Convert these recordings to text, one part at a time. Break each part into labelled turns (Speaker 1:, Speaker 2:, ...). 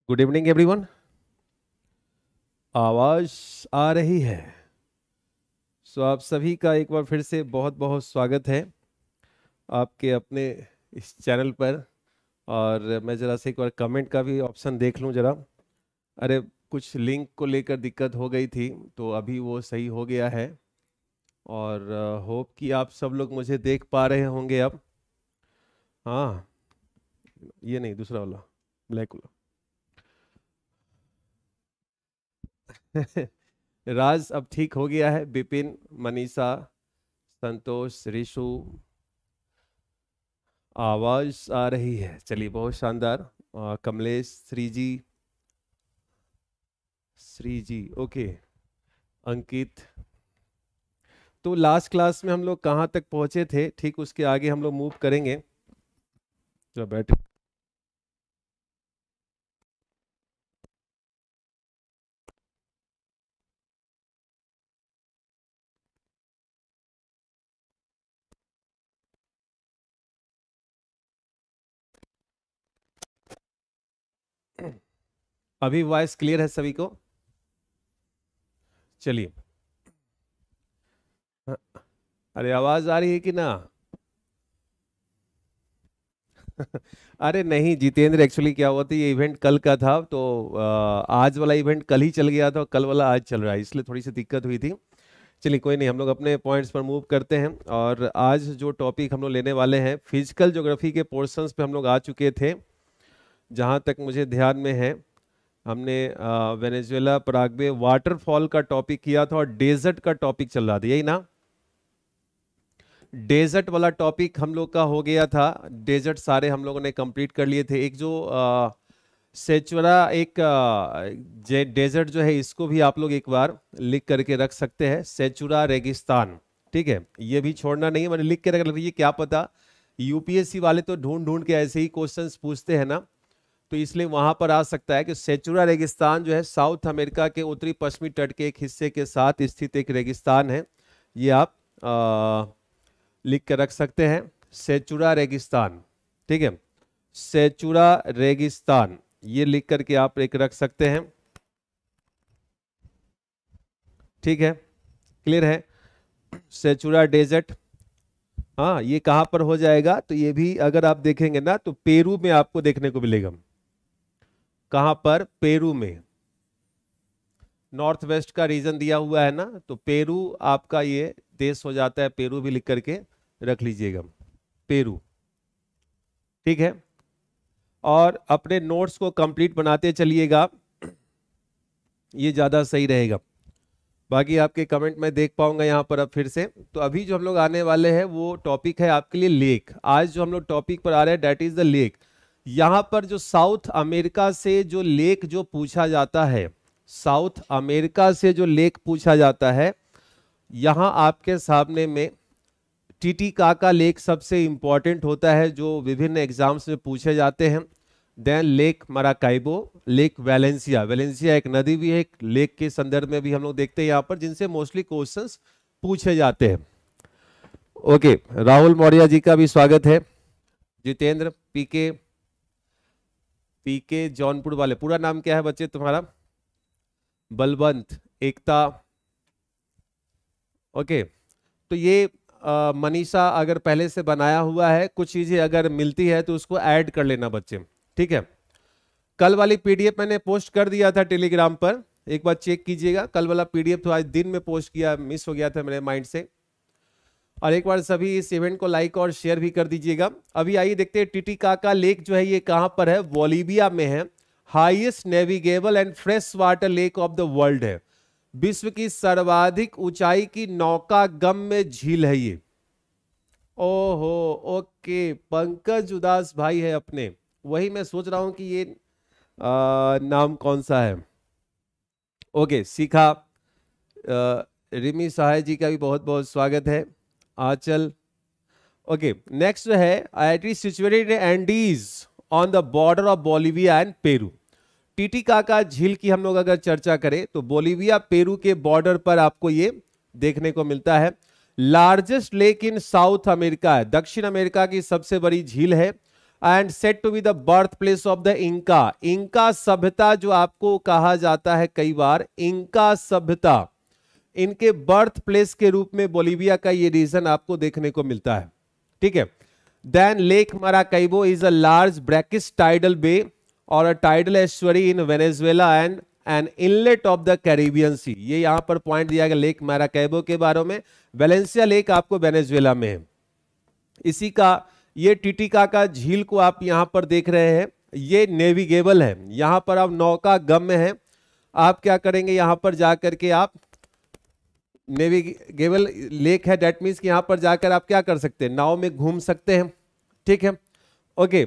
Speaker 1: Good evening everyone. आवाज आ रही है? सो आप सभी का एक बार फिर से बहुत बहुत स्वागत है आपके अपने इस चैनल पर। और मैं ज़रा से एक बार कमेंट का भी ऑप्शन देख लूं ज़रा। अरे, कुछ लिंक को लेकर दिक्कत हो गई थी, तो अभी वो सही हो गया है। और होप कि आप सब लोग मुझे देख पा रहे होंगे अब। हाँ, ये नहीं, दूसरा वाला, ब्लैक वाला। राज अब ठीक हो गया है। विपिन, मनीषा, संतोष, रिशु, आवाज आ रही है। चलिए, बहुत शानदार। कमलेश, श्री जी ओके। अंकित। तो लास्ट क्लास में हम लोग कहाँ तक पहुंचे थे, ठीक उसके आगे हम लोग मूव करेंगे। चलो बैठ। अभी वॉइस क्लियर है सभी को? चलिए। अरे, आवाज आ रही है कि ना? अरे नहीं जितेंद्र, एक्चुअली क्या हुआ था, ये इवेंट कल का था, तो आज वाला इवेंट कल ही चल गया था, कल वाला आज चल रहा है, इसलिए थोड़ी सी दिक्कत हुई थी। चलिए, कोई नहीं, हम लोग अपने पॉइंट्स पर मूव करते हैं। और आज जो टॉपिक हम लोग लेने वाले हैं, फिजिकल ज्योग्राफी के पोर्शंस पे हम लोग आ चुके थे। जहाँ तक मुझे ध्यान में है, हमने वेनेजुएला पराग्वे वाटरफॉल का टॉपिक किया था, और डेजर्ट का टॉपिक चल रहा था, यही ना? डेजर्ट वाला टॉपिक हम लोग का हो गया था। डेजर्ट सारे हम लोगों ने कंप्लीट कर लिए थे। एक जो सेचुरा, एक डेजर्ट जो है, इसको भी आप लोग एक बार लिख करके रख सकते हैं, सेचुरा रेगिस्तान। ठीक है, ये भी छोड़ना नहीं है, मैंने लिख के रख लीजिए। क्या पता यूपीएससी वाले तो ढूंढ ढूंढ के ऐसे ही क्वेश्चंस पूछते हैं ना, तो इसलिए वहां पर आ सकता है कि सेचुरा रेगिस्तान जो है, साउथ अमेरिका के उत्तरी पश्चिमी तट के एक हिस्से के साथ स्थित एक रेगिस्तान है। ये आप लिख कर रख सकते हैं, सेचुरा रेगिस्तान। ठीक है, सेचुरा रेगिस्तान, ये लिख करके आप एक रख सकते हैं। ठीक है, क्लियर है? सेचुरा डेजर्ट, हाँ, ये कहां पर हो जाएगा, तो ये भी अगर आप देखेंगे ना, तो पेरू में आपको देखने को मिलेगा। कहां पर? पेरू में। नॉर्थ वेस्ट का रीजन दिया हुआ है ना, तो पेरू आपका ये देश हो जाता है। पेरू भी लिख करके रख लीजिएगा, पेरू। ठीक है, और अपने नोट्स को कंप्लीट बनाते चलिएगा, ये ज्यादा सही रहेगा। बाकी आपके कमेंट में देख पाऊंगा यहाँ पर अब फिर से। तो अभी जो हम लोग आने वाले हैं, वो टॉपिक है आपके लिए लेक। आज जो हम लोग टॉपिक पर आ रहे हैं, डेट इज द लेक। यहाँ पर जो साउथ अमेरिका से जो लेक जो पूछा जाता है, साउथ अमेरिका से जो लेक पूछा जाता है, यहाँ आपके सामने में टीटीकाका लेक सबसे इंपॉर्टेंट होता है, जो विभिन्न एग्जाम्स में पूछे जाते हैं। Then lake Maracaibo, lake Valencia, Valencia एक नदी भी है, एक लेक के संदर्भ में भी हम लोग देखते हैं यहाँ पर, जिनसे मोस्टली क्वेश्चंस पूछे जाते हैं। ओके, राहुल मौर्य जी का भी स्वागत है। जितेंद्र, पीके, पीके जौनपुर वाले, पूरा नाम क्या है बच्चे तुम्हारा? बलवंत, एकता। ओके, तो ये मनीषा अगर पहले से बनाया हुआ है, कुछ चीजें अगर मिलती है तो उसको ऐड कर लेना बच्चे। ठीक है, कल वाली पीडीएफ मैंने पोस्ट कर दिया था टेलीग्राम पर, एक बार चेक कीजिएगा। कल वाला पीडीएफ तो आज दिन में पोस्ट किया, मिस हो गया था मेरे माइंड से। और एक बार सभी इस इवेंट को लाइक और शेयर भी कर दीजिएगा। अभी आइए देखते हैं, टिटिकाका लेक जो है, ये कहां पर है? बोलीविया में है। Highest navigable and fresh water lake of the world है। विश्व की सर्वाधिक ऊंचाई की नौका गम्य झील है ये। ओहो, ओके, पंकज उदास भाई है अपने। वही मैं सोच रहा हूं कि ये नाम कौन सा है। ओके, सीखा। रिमी सहाय जी का भी बहुत बहुत स्वागत है। आंचल। ओके, नेक्स्ट जो है, IIT situated in Andes on the border of Bolivia and Peru. Titicaca झील की हम लोग अगर चर्चा करें, तो बोलिविया पेरू के बॉर्डर पर आपको ये देखने को मिलता है। Largest lake in South America है, दक्षिण अमेरिका की सबसे बड़ी झील है। And said to be the birth place of the Inca. Inca सभ्यता जो आपको कहा जाता है कई बार, इंका सभ्यता, इनके बर्थ प्लेस के रूप में बोलीविया का ये रीजन आपको देखने को मिलता है। ठीक है। Then lake Maracaibo is a large brackish tidal bay और a tidal estuary in Venezuela and an inlet of the Caribbean sea. ये यहां पर पॉइंट दिया गया लेक माराकाइबो के बारे में। वेलेंसिया लेक आपको वेनेजुएला में है। इसी का ये टिटिकाका झील को आप यहां पर देख रहे हैं, ये नेविगेबल है, यहां पर आप नौका गम्य है। आप क्या करेंगे, यहां पर जाकर के आप नेविगेबल लेक है, डेट मीन्स कि यहां पर जाकर आप क्या कर सकते हैं, नाव में घूम सकते हैं। ठीक है, ओके।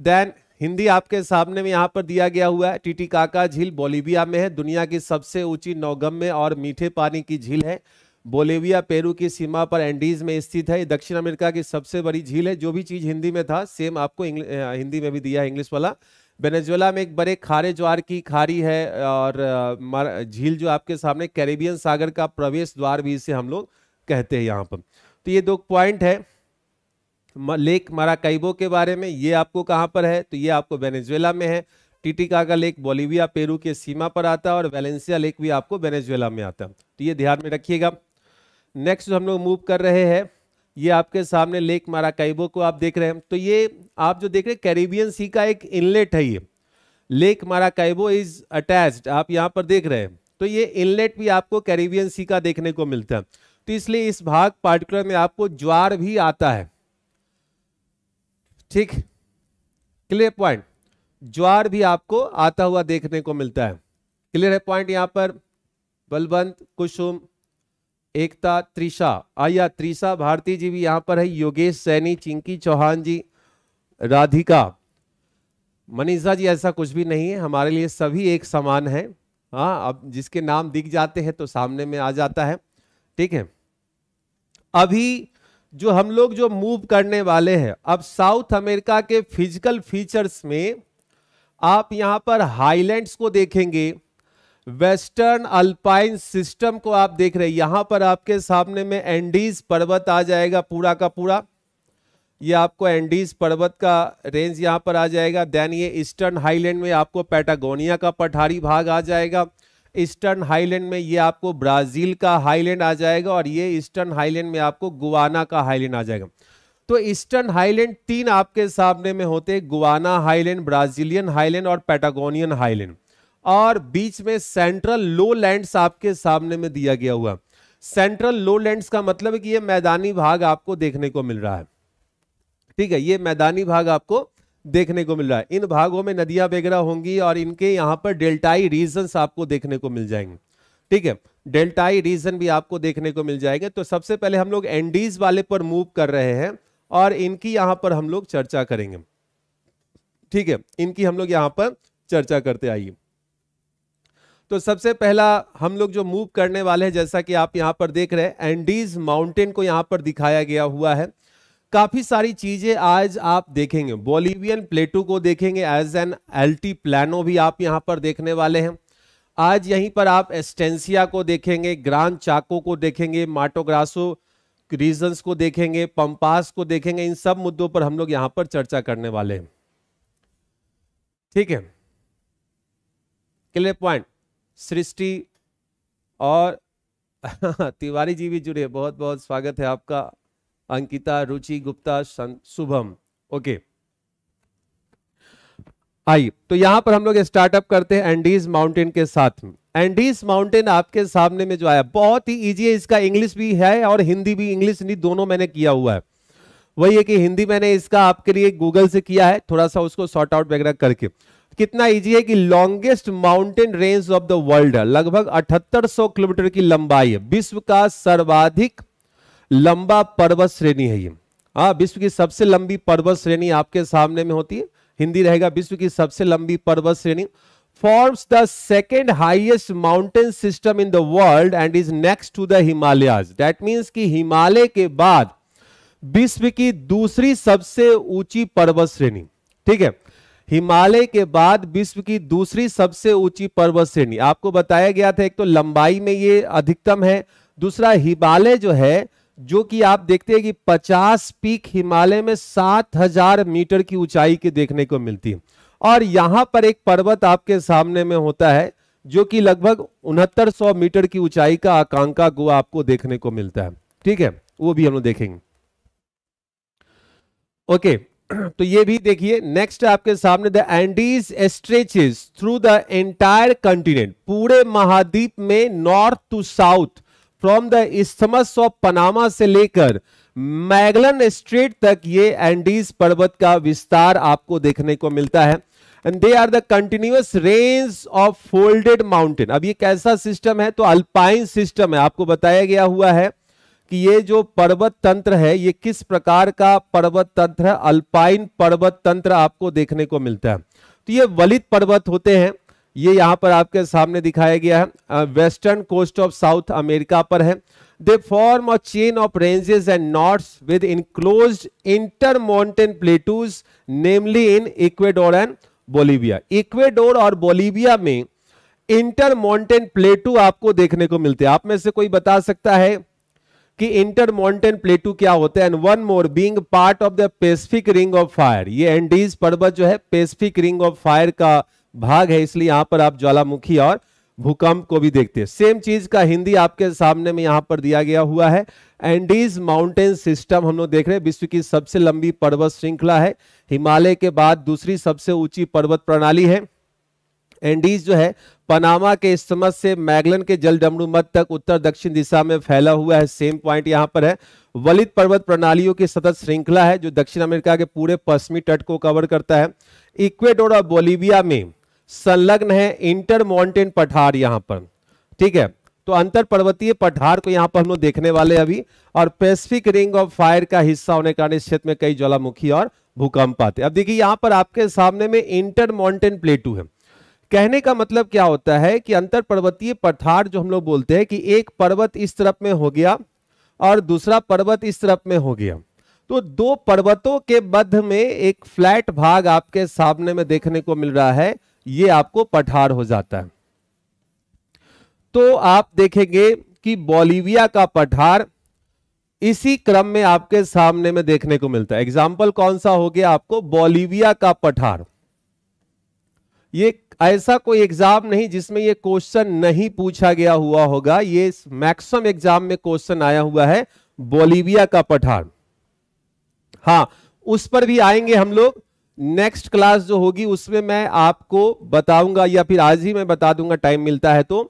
Speaker 1: देन हिंदी आपके सामने में यहां पर दिया गया हुआ है। टिटिकाका झील बोलीविया में है, दुनिया की सबसे ऊंची नौगम्य और मीठे पानी की झील है। बोलीविया पेरू की सीमा पर एंडीज में स्थित है। दक्षिण अमेरिका की सबसे बड़ी झील है। जो भी चीज हिंदी में था सेम आपको हिंदी में भी दिया है, इंग्लिश वाला। वेनेजुएला में एक बड़े खारे ज्वार की खाड़ी है और झील जो आपके सामने कैरिबियन सागर का प्रवेश द्वार भी इसे हम लोग कहते हैं यहाँ पर। तो ये 2 पॉइंट है लेक माराकाइबो के बारे में। ये आपको कहाँ पर है, तो ये आपको वेनेजुएला में है। टिटिकाका लेक बोलीविया पेरू के सीमा पर आता है और वेलेंसिया लेक भी आपको वेनेजुएला में आता है। तो ये ध्यान में रखिएगा। नेक्स्ट हम लोग मूव कर रहे हैं, ये आपके सामने लेक माराकाइबो को आप देख रहे हैं। तो ये आप जो देख रहे हैं कैरिबियन सी का एक इनलेट है। ये लेक माराकाइबो इज अटैच्ड, आप यहां पर देख रहे हैं। तो ये इनलेट भी आपको कैरिबियन सी का देखने को मिलता है। तो इसलिए इस भाग पार्टिकुलर में आपको ज्वार भी आता है। ठीक, क्लियर पॉइंट, ज्वार भी आपको आता हुआ देखने को मिलता है। क्लियर है पॉइंट। यहां पर बलवंत, कुसुम, एकता, त्रिशा, आया त्रिशा भारती जी भी यहां पर है, योगेश सैनी, चिंकी चौहान जी, राधिका, मनीषा जी। ऐसा कुछ भी नहीं है, हमारे लिए सभी एक समान है। हाँ, अब जिसके नाम दिख जाते हैं तो सामने में आ जाता है। ठीक है, अभी जो हम लोग जो मूव करने वाले हैं, अब साउथ अमेरिका के फिजिकल फीचर्स में आप यहां पर हाईलैंड्स को देखेंगे, वेस्टर्न अल्पाइन सिस्टम को आप देख रहे हैं। यहां पर आपके सामने में एंडीज पर्वत आ जाएगा पूरा का पूरा, ये आपको एंडीज पर्वत का रेंज यहां पर आ जाएगा। देन ये ईस्टर्न हाईलैंड में आपको पैटागोनिया का पठारी भाग आ जाएगा। ईस्टर्न हाईलैंड में ये आपको ब्राजील का हाईलैंड आ जाएगा और ये ईस्टर्न हाईलैंड में आपको गुआना का हाईलैंड आ जाएगा। तो ईस्टर्न हाईलैंड 3 आपके सामने में होते हैं, गुआना हाईलैंड, ब्राजीलियन हाईलैंड और पैटागोनियन हाईलैंड। और बीच में सेंट्रल लोलैंड्स आपके सामने में दिया गया हुआ। सेंट्रल लोलैंड्स का मतलब है कि ये मैदानी भाग आपको देखने को मिल रहा है। ठीक है, ये मैदानी भाग आपको देखने को मिल रहा है। इन भागों में नदियां वगैरह होंगी और इनके यहां पर डेल्टाई रीजन्स आपको देखने को मिल जाएंगे। ठीक है, डेल्टाई रीजन भी आपको देखने को मिल जाएंगे। तो सबसे पहले हम लोग एंडीज वाले पर मूव कर रहे हैं और इनकी यहां पर हम लोग चर्चा करेंगे। ठीक है, इनकी हम लोग यहां पर चर्चा करते आइए। तो सबसे पहला हम लोग जो मूव करने वाले हैं, जैसा कि आप यहां पर देख रहे हैं, एंडीज माउंटेन को यहां पर दिखाया गया हुआ है। काफी सारी चीजें आज आप देखेंगे। बोलीवियन प्लेटू को देखेंगे, एज एन एल्टी प्लानो भी आप यहां पर देखने वाले हैं। आज यहीं पर आप एस्टेंसिया को देखेंगे, ग्रान चाको को देखेंगे, माटोग्रासो रीजन्स को देखेंगे, पंपास को देखेंगे। इन सब मुद्दों पर हम लोग यहां पर चर्चा करने वाले हैं। ठीक है, क्लियर पॉइंट। सृष्टि और तिवारी जी भी जुड़े, बहुत बहुत स्वागत है आपका। अंकिता, रुचि गुप्ता, शुभम, ओके। आइए, तो यहां पर हम लोग स्टार्टअप करते हैं एंडीज माउंटेन के साथ में। एंडीज माउंटेन आपके सामने में जो आया बहुत ही इजी है। इसका इंग्लिश भी है और हिंदी भी, इंग्लिश नहीं दोनों मैंने किया हुआ है। वही है कि हिंदी मैंने इसका आपके लिए गूगल से किया है, थोड़ा सा उसको सॉर्ट आउट वगैरह करके। कितना इजी है कि longest mountain range of the world है, लगभग 7800 किलोमीटर की लंबाई है। विश्व का सर्वाधिक लंबा पर्वत श्रेणी है ये। हाँ, विश्व की सबसे लंबी पर्वत श्रेणी आपके सामने में होती है। हिंदी रहेगा विश्व की सबसे लंबी पर्वत श्रेणी। Forms the second highest mountain system in the world and is next to the Himalayas. That means कि हिमालय के बाद विश्व की दूसरी सबसे ऊंची पर्वत श्रेणी। ठीक है, हिमालय के बाद विश्व की दूसरी सबसे ऊंची पर्वत श्रेणी। आपको बताया गया था एक तो लंबाई में ये अधिकतम है, दूसरा हिमालय जो है जो कि आप देखते हैं कि 50 पीक हिमालय में 7000 मीटर की ऊंचाई की देखने को मिलती है। और यहां पर एक पर्वत आपके सामने में होता है जो कि लगभग 6900 मीटर की ऊंचाई का आकांका गुहा आपको देखने को मिलता है। ठीक है, वो भी हम लोग देखेंगे। ओके, तो ये भी देखिए। नेक्स्ट आपके सामने the Andes stretches through the entire continent, पूरे महाद्वीप में north to south from the isthmus of Panama से लेकर मैगलन स्ट्रेट तक ये एंडीज पर्वत का विस्तार आपको देखने को मिलता है। And they are the continuous range of folded mountain. अब ये कैसा सिस्टम है? तो अल्पाइन सिस्टम है। आपको बताया गया हुआ है कि ये जो पर्वत तंत्र है ये किस प्रकार का पर्वत तंत्र है। अल्पाइन पर्वत तंत्र आपको देखने को मिलता है। तो ये वलित पर्वत होते हैं। ये यहां पर आपके सामने दिखाया गया है, western coast of South America पर है। They form a chain of ranges and knots with enclosed inter mountain plateaus, namely in Ecuador and Bolivia. Ecuador और बोलीविया में इंटर माउंटेन प्लेटू आपको देखने को मिलते हैं। आप में से कोई बता सकता है कि इंटर माउंटेन प्लेटू क्या होता है? And one more, being part of the Pacific ring of fire. ये एंडीज पर्वत जो है पैसिफिक रिंग ऑफ फायर का भाग है, इसलिए यहां पर आप ज्वालामुखी और भूकंप को भी देखते हैं। सेम चीज का हिंदी आपके सामने में यहां पर दिया गया हुआ है। एंडीज माउंटेन सिस्टम हम लोग देख रहे हैं, विश्व की सबसे लंबी पर्वत श्रृंखला है। हिमालय के बाद दूसरी सबसे ऊंची पर्वत प्रणाली है। एंडीज जो है पनामा के इस्थमस से मैगलन के जलडमरू मध्य तक उत्तर दक्षिण दिशा में फैला हुआ है। सेम पॉइंट यहां पर है। वलित पर्वत प्रणालियों की सतत श्रृंखला है जो दक्षिण अमेरिका के पूरे पश्चिमी तट को कवर करता है। इक्वेडोर और बोलीविया में संलग्न है इंटर माउंटेन पठार यहां पर। ठीक है, तो अंतर पर्वतीय पठार को यहां पर हम लोग देखने वाले अभी। और पैसिफिक रिंग ऑफ फायर का हिस्सा होने के कारण इस क्षेत्र में कई ज्वालामुखी और भूकंप आते हैं। अब देखिए यहां पर आपके सामने में इंटर माउंटेन प्लेटू है। कहने का मतलब क्या होता है कि अंतर पर्वतीय पठार जो हम लोग बोलते हैं कि एक पर्वत इस तरफ में हो गया और दूसरा पर्वत इस तरफ में हो गया, तो दो पर्वतों के मध्य में एक फ्लैट भाग आपके सामने में देखने को मिल रहा है, ये आपको पठार हो जाता है। तो आप देखेंगे कि बोलीविया का पठार इसी क्रम में आपके सामने में देखने को मिलता है। एग्जाम्पल कौन सा हो गया आपको? बोलीविया का पठार। ये ऐसा कोई एग्जाम नहीं जिसमें ये क्वेश्चन नहीं पूछा गया हुआ होगा, ये मैक्सिमम एग्जाम में क्वेश्चन आया हुआ है बोलीविया का पठार। हाँ, उस पर भी आएंगे हम लोग। नेक्स्ट क्लास जो होगी उसमें मैं आपको बताऊंगा, या फिर आज ही मैं बता दूंगा टाइम मिलता है तो,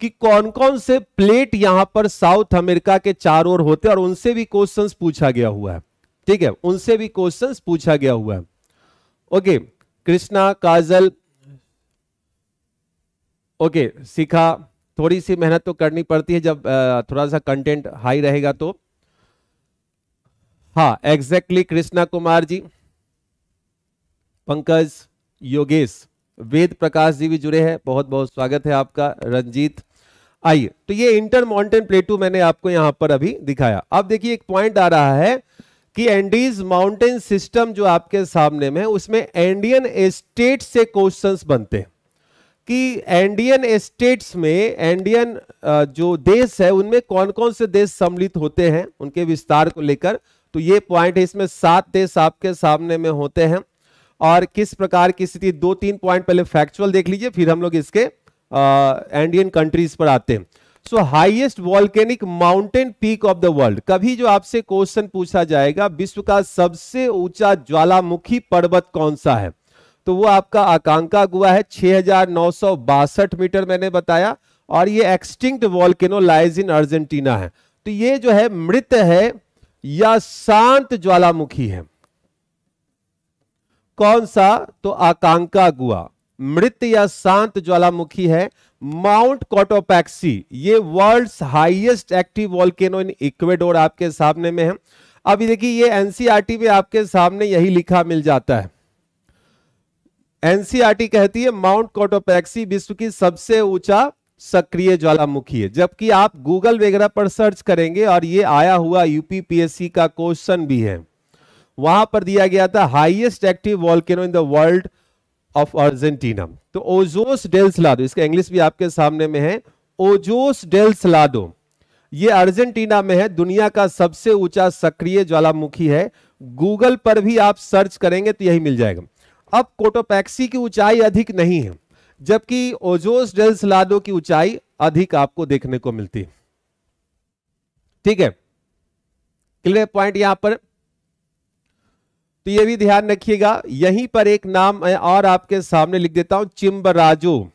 Speaker 1: कि कौन कौन से प्लेट यहां पर साउथ अमेरिका के चारों ओर होते हैं और उनसे भी क्वेश्चंस पूछा गया हुआ है। ठीक है, उनसे भी क्वेश्चंस पूछा गया हुआ है। ओके, कृष्णा, काजल, ओके, सीखा। थोड़ी सी मेहनत तो करनी पड़ती है जब थोड़ा सा कंटेंट हाई रहेगा तो। हाँ, एग्जैक्टली कृष्णा कुमार जी, पंकज, योगेश, वेद प्रकाश जी भी जुड़े हैं, बहुत बहुत स्वागत है आपका। रंजीत, आइए। तो ये इंटर माउंटेन प्लेटू मैंने आपको यहां पर अभी दिखाया। अब देखिए एक पॉइंट आ रहा है कि एंडीज माउंटेन सिस्टम जो आपके सामने में है उसमें एंडियन स्टेट से क्वेश्चंस बनते हैं कि एंडियन स्टेट्स में, एंडियन जो देश है उनमें कौन कौन से देश सम्मिलित होते हैं उनके विस्तार को लेकर। तो ये पॉइंट है, इसमें 7 देश आपके सामने में होते हैं और किस प्रकार की स्थिति। 2-3 पॉइंट पहले फैक्चुअल देख लीजिए, फिर हम लोग इसके एंडियन कंट्रीज पर आते हैं। सो highest volcanic mountain peak of the world, कभी जो आपसे क्वेश्चन पूछा जाएगा विश्व का सबसे ऊंचा ज्वालामुखी पर्वत कौन सा है, तो वो आपका आकांका गुहा है। 6962 मीटर मैंने बताया, और ये extinct volcano lies in Argentina है। तो ये जो है मृत है या शांत ज्वालामुखी है, कौन सा? तो आकांका गुहा मृत या शांत ज्वालामुखी है। माउंट कोटोपैक्सी, ये world's highest active volcano in Ecuador आपके सामने में है। अभी देखिए ये एनसीईआरटी में आपके सामने यही लिखा मिल जाता है। एनसीईआरटी कहती है माउंट कोटोपैक्सी विश्व की सबसे ऊंचा सक्रिय ज्वालामुखी है, जबकि आप गूगल वगैरह पर सर्च करेंगे और ये आया हुआ यूपीपीएससी का क्वेश्चन भी है, वहां पर दिया गया था highest active volcano in the world of Argentina. तो ओजोस डेल सलाडो, इसका इंग्लिश भी आपके सामने में है, ओजोस डेल सलाडो ये अर्जेंटीना में है, दुनिया का सबसे ऊंचा सक्रिय ज्वालामुखी है। गूगल पर भी आप सर्च करेंगे तो यही मिल जाएगा। अब कोटोपैक्सी की ऊंचाई अधिक नहीं है, जबकि ओजोस डेल सलाडो की ऊंचाई अधिक आपको देखने को मिलती है। ठीक है, क्लियर पॉइंट यहां पर। तो ये भी ध्यान रखिएगा। यहीं पर एक नाम और आपके सामने लिख देता हूं, चिम्बराजो।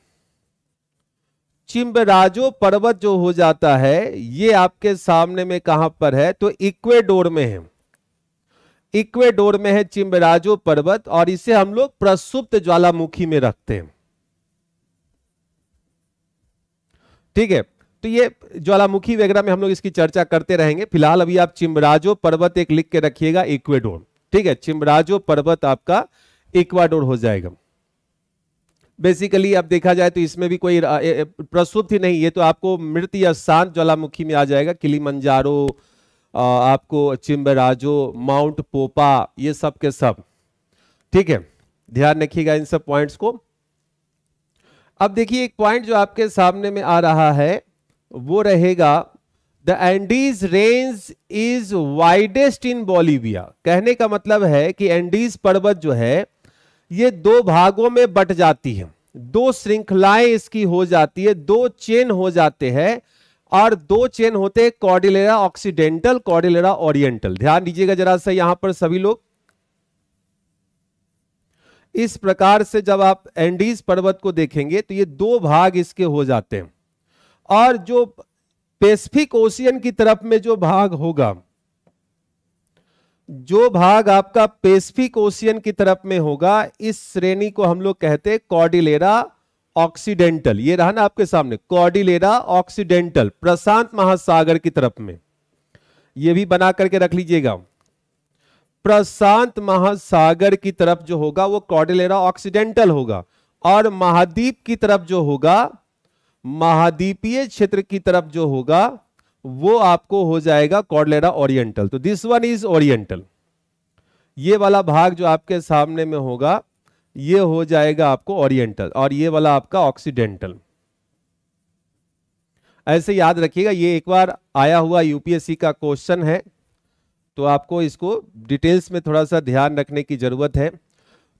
Speaker 1: चिम्बराजो पर्वत जो हो जाता है ये आपके सामने में कहां पर है, तो इक्वेडोर में है। इक्वेडोर में है चिम्बराजो पर्वत, और इसे हम लोग प्रसुप्त ज्वालामुखी में रखते हैं। ठीक है, तो ये ज्वालामुखी वगैरह में हम लोग इसकी चर्चा करते रहेंगे। फिलहाल अभी आप चिम्बराजो पर्वत एक लिख के रखिएगा, इक्वेडोर। ठीक है, चिम्बराजो पर्वत आपका इक्वाडोर हो जाएगा। बेसिकली अब देखा जाए तो इसमें भी कोई प्रसुप्त ही नहीं, ये तो आपको मृत या शांत ज्वालामुखी में आ जाएगा। किलिमंजारो, आपको चिम्बराजो, माउंट पोपा, ये सब के सब। ठीक है, ध्यान रखिएगा इन सब पॉइंट्स को। अब देखिए एक पॉइंट जो आपके सामने में आ रहा है वो रहेगा, the Andes range is widest in Bolivia. कहने का मतलब है कि एंडीज पर्वत जो है ये दो भागों में बट जाती है, दो श्रृंखलाएं इसकी हो जाती है, दो चेन हो जाते हैं, और दो चेन होते हैं कॉर्डिलेरा ऑक्सीडेंटल, कॉर्डिलेरा ओरिएंटल। ध्यान दीजिएगा जरा सा यहां पर सभी लोग। इस प्रकार से जब आप एंडीज पर्वत को देखेंगे तो ये दो भाग इसके हो जाते हैं, और जो पैसिफिक ओशियन की तरफ में जो भाग होगा, जो भाग आपका पैसिफिक ओशियन की तरफ में होगा, इस श्रेणी को हम लोग कहते हैं कॉर्डिलेरा ऑक्सीडेंटल। ये रहा ना आपके सामने, कॉर्डिलेरा ऑक्सीडेंटल, प्रशांत महासागर की तरफ में। ये भी बना करके रख लीजिएगा, प्रशांत महासागर की तरफ जो होगा वो कॉर्डिलेरा ऑक्सीडेंटल होगा, और महाद्वीप की तरफ जो होगा, महाद्वीपीय क्षेत्र की तरफ जो होगा वो आपको हो जाएगा कॉर्डिलेरा ओरिएंटल। तो दिस वन इज ओरिएंटल। ये वाला भाग जो आपके सामने में होगा ये हो जाएगा आपको ओरिएंटल, और ये वाला आपका ऑक्सीडेंटल। ऐसे याद रखिएगा, ये एक बार आया हुआ यूपीएससी का क्वेश्चन है, तो आपको इसको डिटेल्स में थोड़ा सा ध्यान रखने की जरूरत है।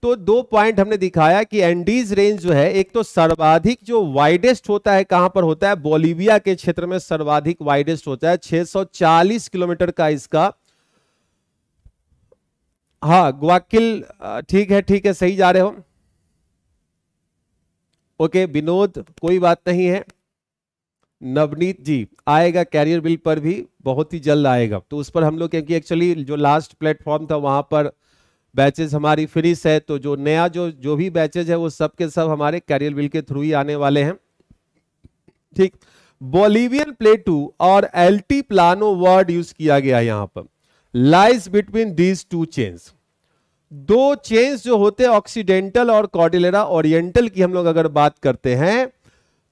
Speaker 1: तो दो पॉइंट हमने दिखाया कि एंडीज रेंज जो है, एक तो सर्वाधिक जो वाइडेस्ट होता है कहां पर होता है, बोलिविया के क्षेत्र में सर्वाधिक वाइडेस्ट होता है, 640 किलोमीटर का इसका। हाँ ग्वाकिल, ठीक है सही जा रहे हो। ओके विनोद, कोई बात नहीं है। नवनीत जी, आएगा कैरियर बिल पर भी बहुत ही जल्द आएगा, तो उस पर हम लोग, क्योंकि एक्चुअली जो लास्ट प्लेटफॉर्म था वहां पर बैचेस हमारी फिनिश है, तो जो नया जो भी बैचेज है वो सब के सब हमारे कैरियर बिल के थ्रू ही आने वाले हैं। ठीक, बोलिवियन प्लेटू और एल्टी प्लानो वर्ड यूज किया गया यहां पर, lies between these two chains. दो चेन्स जो होते हैं ऑक्सीडेंटल और कॉर्डिलेरा ओरिएंटल की हम लोग अगर बात करते हैं,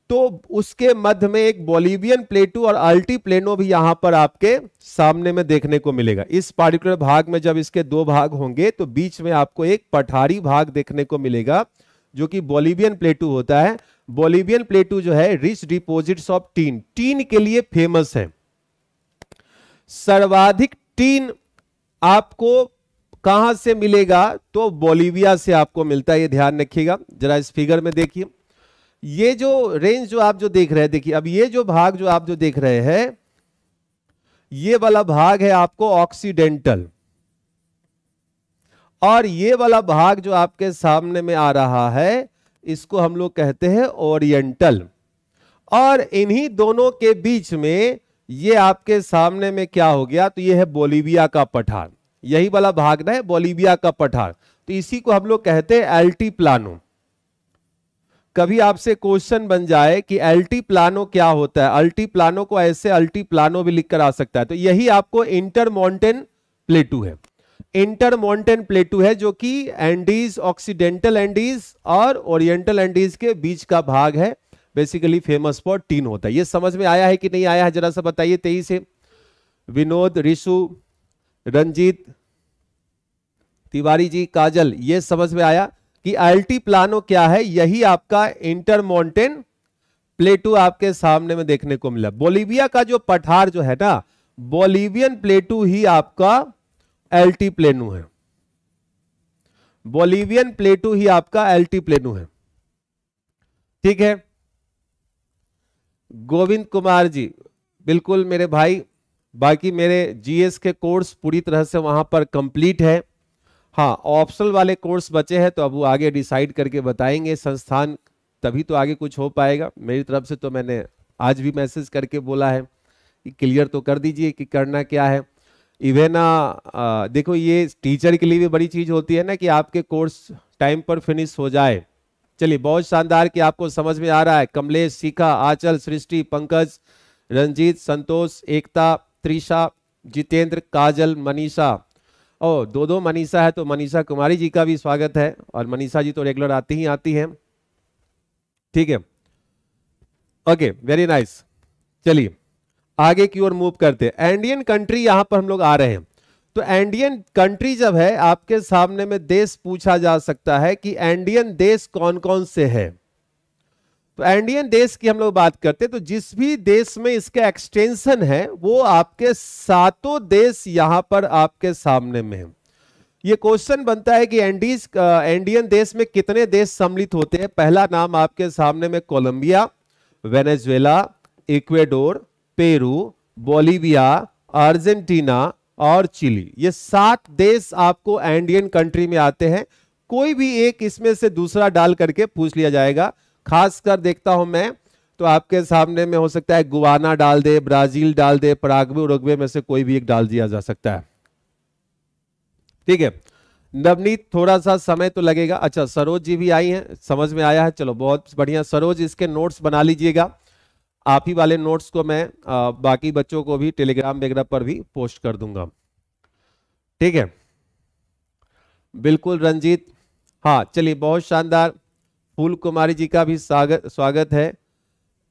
Speaker 1: तो उसके मध्य में एक बोलिवियन प्लेटू और अल्टी प्लेनो भी यहां पर आपके सामने में देखने को मिलेगा। इस पार्टिकुलर भाग में जब इसके दो भाग होंगे तो बीच में आपको एक पठारी भाग देखने को मिलेगा जो कि बोलिवियन प्लेटू होता है। बोलिवियन प्लेटू जो है rich deposits of tin, tin के लिए फेमस है। सर्वाधिक टीन आपको कहां से मिलेगा, तो बोलिविया से आपको मिलता है, ये ध्यान रखिएगा। जरा इस फिगर में देखिए, ये जो रेंज जो आप जो देख रहे हैं, देखिए अब ये जो भाग जो आप जो देख रहे हैं, ये वाला भाग है आपको ऑक्सीडेंटल, और ये वाला भाग जो आपके सामने में आ रहा है इसको हम लोग कहते हैं ओरिएंटल। और इन्हीं दोनों के बीच में ये आपके सामने में क्या हो गया, तो ये है बोलिविया का पठार, यही वाला भाग ना है बोलिविया का पठार, तो इसी को हम लोग कहते हैं एल्टी प्लानो। कभी आपसे क्वेश्चन बन जाए कि अल्टी प्लानो क्या होता है, अल्टी प्लानो को ऐसे अल्टी प्लानो भी लिखकर आ सकता है, तो यही आपको इंटरमॉन्टेन प्लेटू है। इंटरमॉन्टेन प्लेटू है जो कि एंडीज, ऑक्सीडेंटल एंडीज और ओरिएंटल एंडीज के बीच का भाग है। बेसिकली फेमस फॉर टीन होता है। ये समझ में आया है कि नहीं आया है, जरा सा बताइए तेजी से। विनोद, रिशु, रंजीत, तिवारी जी, काजल, ये समझ में आया कि अल्टी प्लानो क्या है, यही आपका इंटरमॉन्टेन प्लेटू आपके सामने में देखने को मिला। बोलीविया का जो पठार जो है ना, बोलीवियन प्लेटू ही आपका एल्टी प्लेनू है। बोलीवियन प्लेटू ही आपका एल्टी प्लेनू है। ठीक है, गोविंद कुमार जी, बिल्कुल मेरे भाई, बाकी मेरे जीएस के कोर्स पूरी तरह से वहां पर कंप्लीट है। हाँ, ऑप्शनल वाले कोर्स बचे हैं तो अब वो आगे डिसाइड करके बताएंगे संस्थान, तभी तो आगे कुछ हो पाएगा। मेरी तरफ से तो मैंने आज भी मैसेज करके बोला है कि क्लियर तो कर दीजिए कि करना क्या है। इवन देखो, ये टीचर के लिए भी बड़ी चीज होती है ना कि आपके कोर्स टाइम पर फिनिश हो जाए। चलिए, बहुत शानदार कि आपको समझ में आ रहा है। कमलेश, शिखा, आंचल, सृष्टि, पंकज, रंजीत, संतोष, एकता, त्रिशा, जितेंद्र, काजल, मनीषा, ओ दो मनीषा है, तो मनीषा कुमारी जी का भी स्वागत है। और मनीषा जी तो रेगुलर आती ही आती हैं। ठीक है, ओके, वेरी नाइस। चलिए आगे की ओर मूव करते हैं। एंडियन कंट्री यहां पर हम लोग आ रहे हैं। तो एंडियन कंट्री जब है, आपके सामने में देश पूछा जा सकता है कि एंडियन देश कौन कौन से हैं। तो एंडियन देश की हम लोग बात करते हैं, तो जिस भी देश में इसका एक्सटेंशन है वो आपके सातों देश यहां पर आपके सामने में है। ये क्वेश्चन बनता है कि एंडियन देश में कितने देश सम्मिलित होते हैं। पहला नाम आपके सामने में Colombia, Venezuela, Ecuador, Peru, Bolivia, Argentina और चिली। ये 7 देश आपको एंडियन कंट्री में आते हैं। कोई भी एक इसमें से दूसरा डाल करके पूछ लिया जाएगा। खासकर देखता हूं मैं तो आपके सामने में हो सकता है गुआना डाल दे, ब्राजील डाल दे, पराग्वे, उरुग्वे में से कोई भी एक डाल दिया जा सकता है। ठीक है, नवनीत, थोड़ा सा समय तो लगेगा। अच्छा, सरोज जी भी आई हैं, समझ में आया है, चलो बहुत बढ़िया। सरोज, इसके नोट्स बना लीजिएगा। आप ही वाले नोट्स को मैं बाकी बच्चों को भी टेलीग्राम वगैरह पर भी पोस्ट कर दूंगा। ठीक है, बिल्कुल रंजीत। हाँ चलिए, बहुत शानदार। फूल कुमारी जी का भी स्वागत है।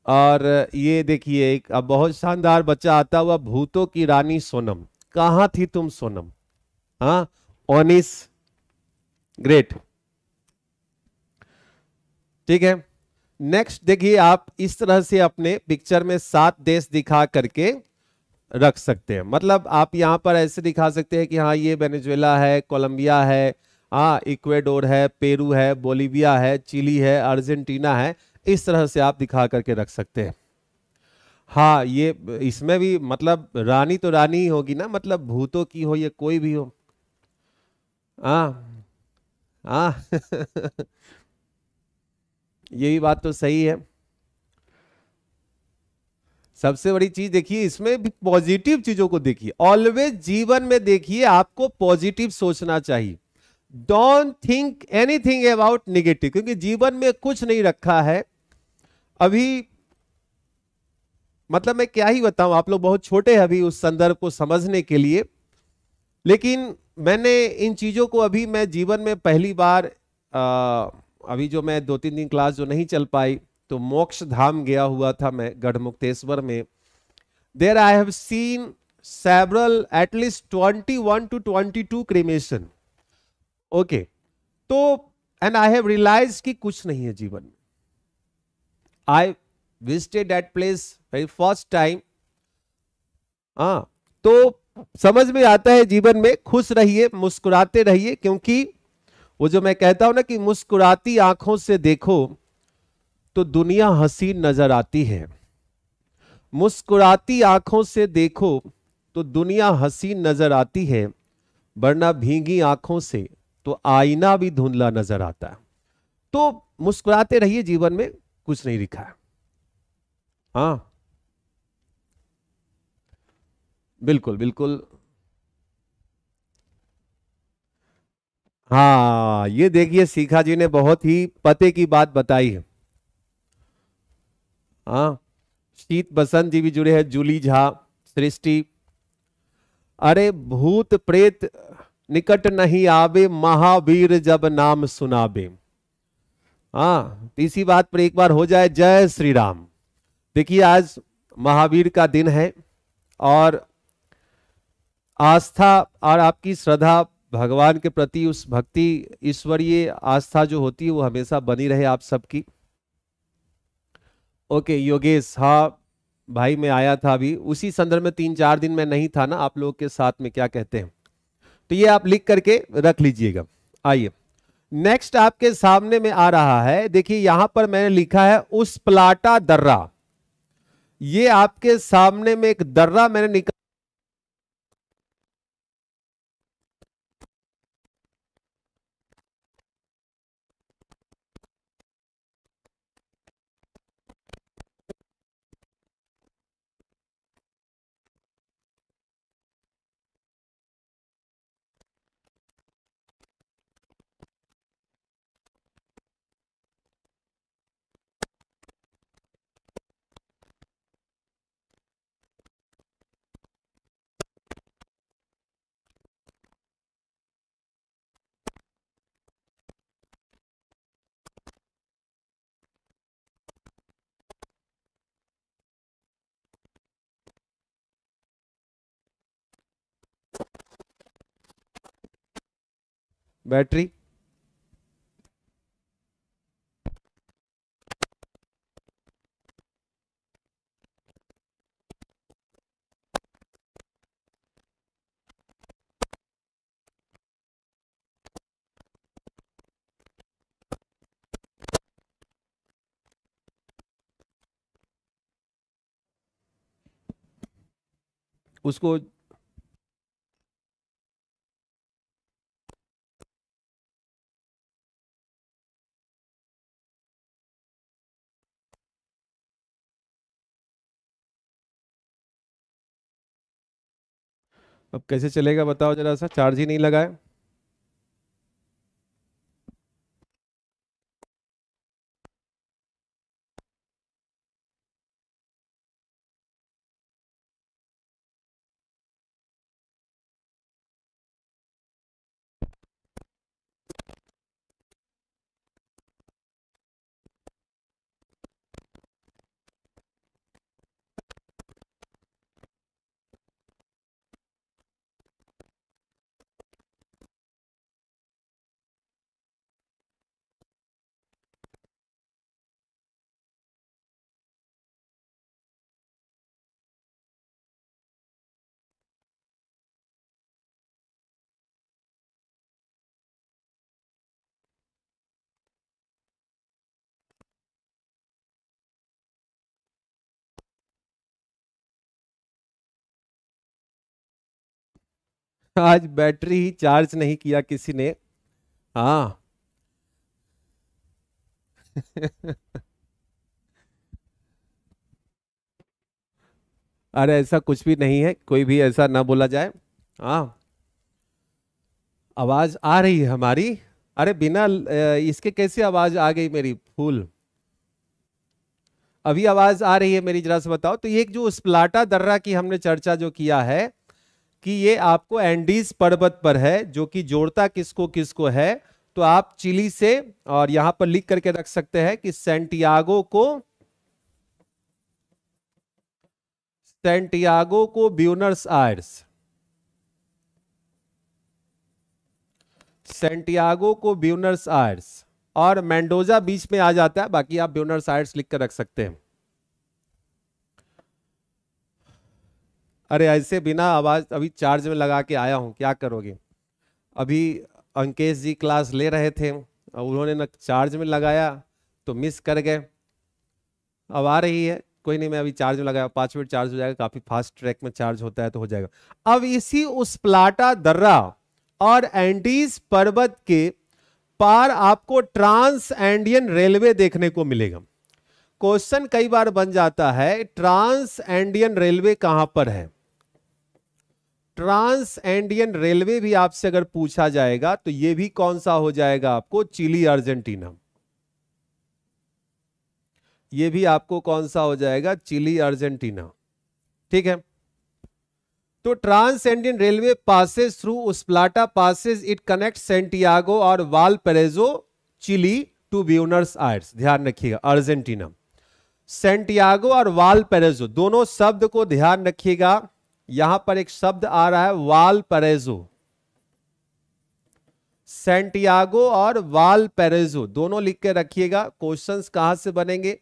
Speaker 1: और ये देखिए, एक अब बहुत शानदार बच्चा आता हुआ, भूतों की रानी सोनम, कहाँ थी तुम सोनम। हाँ, ओनिस, ग्रेट। ठीक है, नेक्स्ट देखिए, आप इस तरह से अपने पिक्चर में 7 देश दिखा करके रख सकते हैं। मतलब आप यहां पर ऐसे दिखा सकते हैं कि हाँ ये वेनेजुएला है, कोलंबिया है, हाँ इक्वेडोर है, पेरू है, बोलीविया है, चिली है, अर्जेंटीना है। इस तरह से आप दिखा करके रख सकते हैं। हाँ, ये इसमें भी मतलब रानी तो रानी ही होगी ना, मतलब भूतों की हो या कोई भी हो। हाँ हाँ यही बात तो सही है। सबसे बड़ी चीज देखिए, इसमें भी पॉजिटिव चीजों को देखिए। ऑलवेज जीवन में देखिए, आपको पॉजिटिव सोचना चाहिए। Don't think anything about negative, क्योंकि जीवन में कुछ नहीं रखा है अभी। मतलब मैं क्या ही बताऊं, आप लोग बहुत छोटे हैं अभी उस संदर्भ को समझने के लिए। लेकिन मैंने इन चीजों को अभी मैं जीवन में पहली बार अभी जो मैं 2-3 दिन क्लास जो नहीं चल पाई, तो मोक्ष धाम गया हुआ था मैं, गढ़मुक्तेश्वर में। There I have seen several at least 21 to 22 cremation. Okay, तो एंड आई हैव रियलाइज कि कुछ नहीं है जीवन में। I visited that place very first time. हाँ, तो समझ में आता है जीवन में खुश रहिए, मुस्कुराते रहिए, क्योंकि वो जो मैं कहता हूं ना कि मुस्कुराती आंखों से देखो तो दुनिया हसीन नजर आती है। मुस्कुराती आंखों से देखो तो दुनिया हसीन नजर आती है, वरना भीगी आंखों से तो आईना भी धुंधला नजर आता है। तो मुस्कुराते रहिए, जीवन में कुछ नहीं लिखा है। हाँ बिल्कुल बिल्कुल। हाँ, ये देखिए, शिखा जी ने बहुत ही पते की बात बताई है। हाँ, शीत बसंत जी भी जुड़े हैं, जूली झा, सृष्टि। अरे भूत प्रेत निकट नहीं आवे, महावीर जब नाम सुनाबे। हाँ, इसी बात पर एक बार हो जाए जय श्री राम। देखिए, आज महावीर का दिन है और आस्था और आपकी श्रद्धा भगवान के प्रति, उस भक्ति, ईश्वरीय आस्था जो होती है वो हमेशा बनी रहे आप सबकी। ओके योगेश, हाँ भाई मैं आया था अभी, उसी संदर्भ में 3-4 दिन में नहीं था ना आप लोगों के साथ में, क्या कहते हैं, तो ये आप लिख करके रख लीजिएगा। आइए नेक्स्ट आपके सामने में आ रहा है, देखिए यहां पर मैंने लिखा है उस प्लाटा दर्रा। ये आपके सामने में एक दर्रा मैंने निकाला, बैटरी। उसको अब कैसे चलेगा बताओ जरा सा, चार्ज ही नहीं लगाए। आज बैटरी ही चार्ज नहीं किया किसी ने। हाँ अरे ऐसा कुछ भी नहीं है, कोई भी ऐसा ना बोला जाए। हाँ आवाज आ रही है हमारी। अरे बिना इसके कैसे आवाज आ गई मेरी फुल? अभी आवाज आ रही है मेरी, जरा से बताओ। तो ये जो स्प्लाटा दर्रा की हमने चर्चा जो किया है कि ये आपको एंडीज पर्वत पर है, जो कि जोड़ता किसको किसको है, तो आप चिली से, और यहां पर लिख करके रख सकते हैं कि सेंटियागो को ब्यूनस आयर्स, सेंटियागो को ब्यूनस आयर्स, और मेंडोजा बीच में आ जाता है, बाकी आप ब्यूनस आयर्स लिख कर रख सकते हैं। अरे ऐसे बिना आवाज, अभी चार्ज में लगा के आया हूं, क्या करोगे? अभी अंकेश जी क्लास ले रहे थे, उन्होंने ना चार्ज में लगाया तो मिस कर गए। अब आ रही है, कोई नहीं, मैं अभी चार्ज में लगाया, 5 मिनट चार्ज हो जाएगा, काफी फास्ट ट्रैक में चार्ज होता है तो हो जाएगा। अब इसी उस प्लाटा दर्रा और एंडीज पर्वत के पार आपको ट्रांस एंडियन रेलवे देखने को मिलेगा। क्वेश्चन कई बार बन जाता है ट्रांस एंडियन रेलवे कहां पर है। ट्रांस एंडियन रेलवे भी आपसे अगर पूछा जाएगा तो यह भी कौन सा हो जाएगा आपको, चिली अर्जेंटीना। यह भी आपको कौन सा हो जाएगा, चिली अर्जेंटीना। ठीक है, तो trans Andean railway passes through Uspallata passes, it connect Santiago और Valparaiso Chile to Buenos Aires. ध्यान रखिएगा अर्जेंटीना, सेंटियागो और वालपरेजो दोनों शब्द को ध्यान रखिएगा। यहां पर एक शब्द आ रहा है वालपरेजो, सेंटियागो और वालपरेजो दोनों लिख के रखिएगा। क्वेश्चंस कहां से बनेंगे,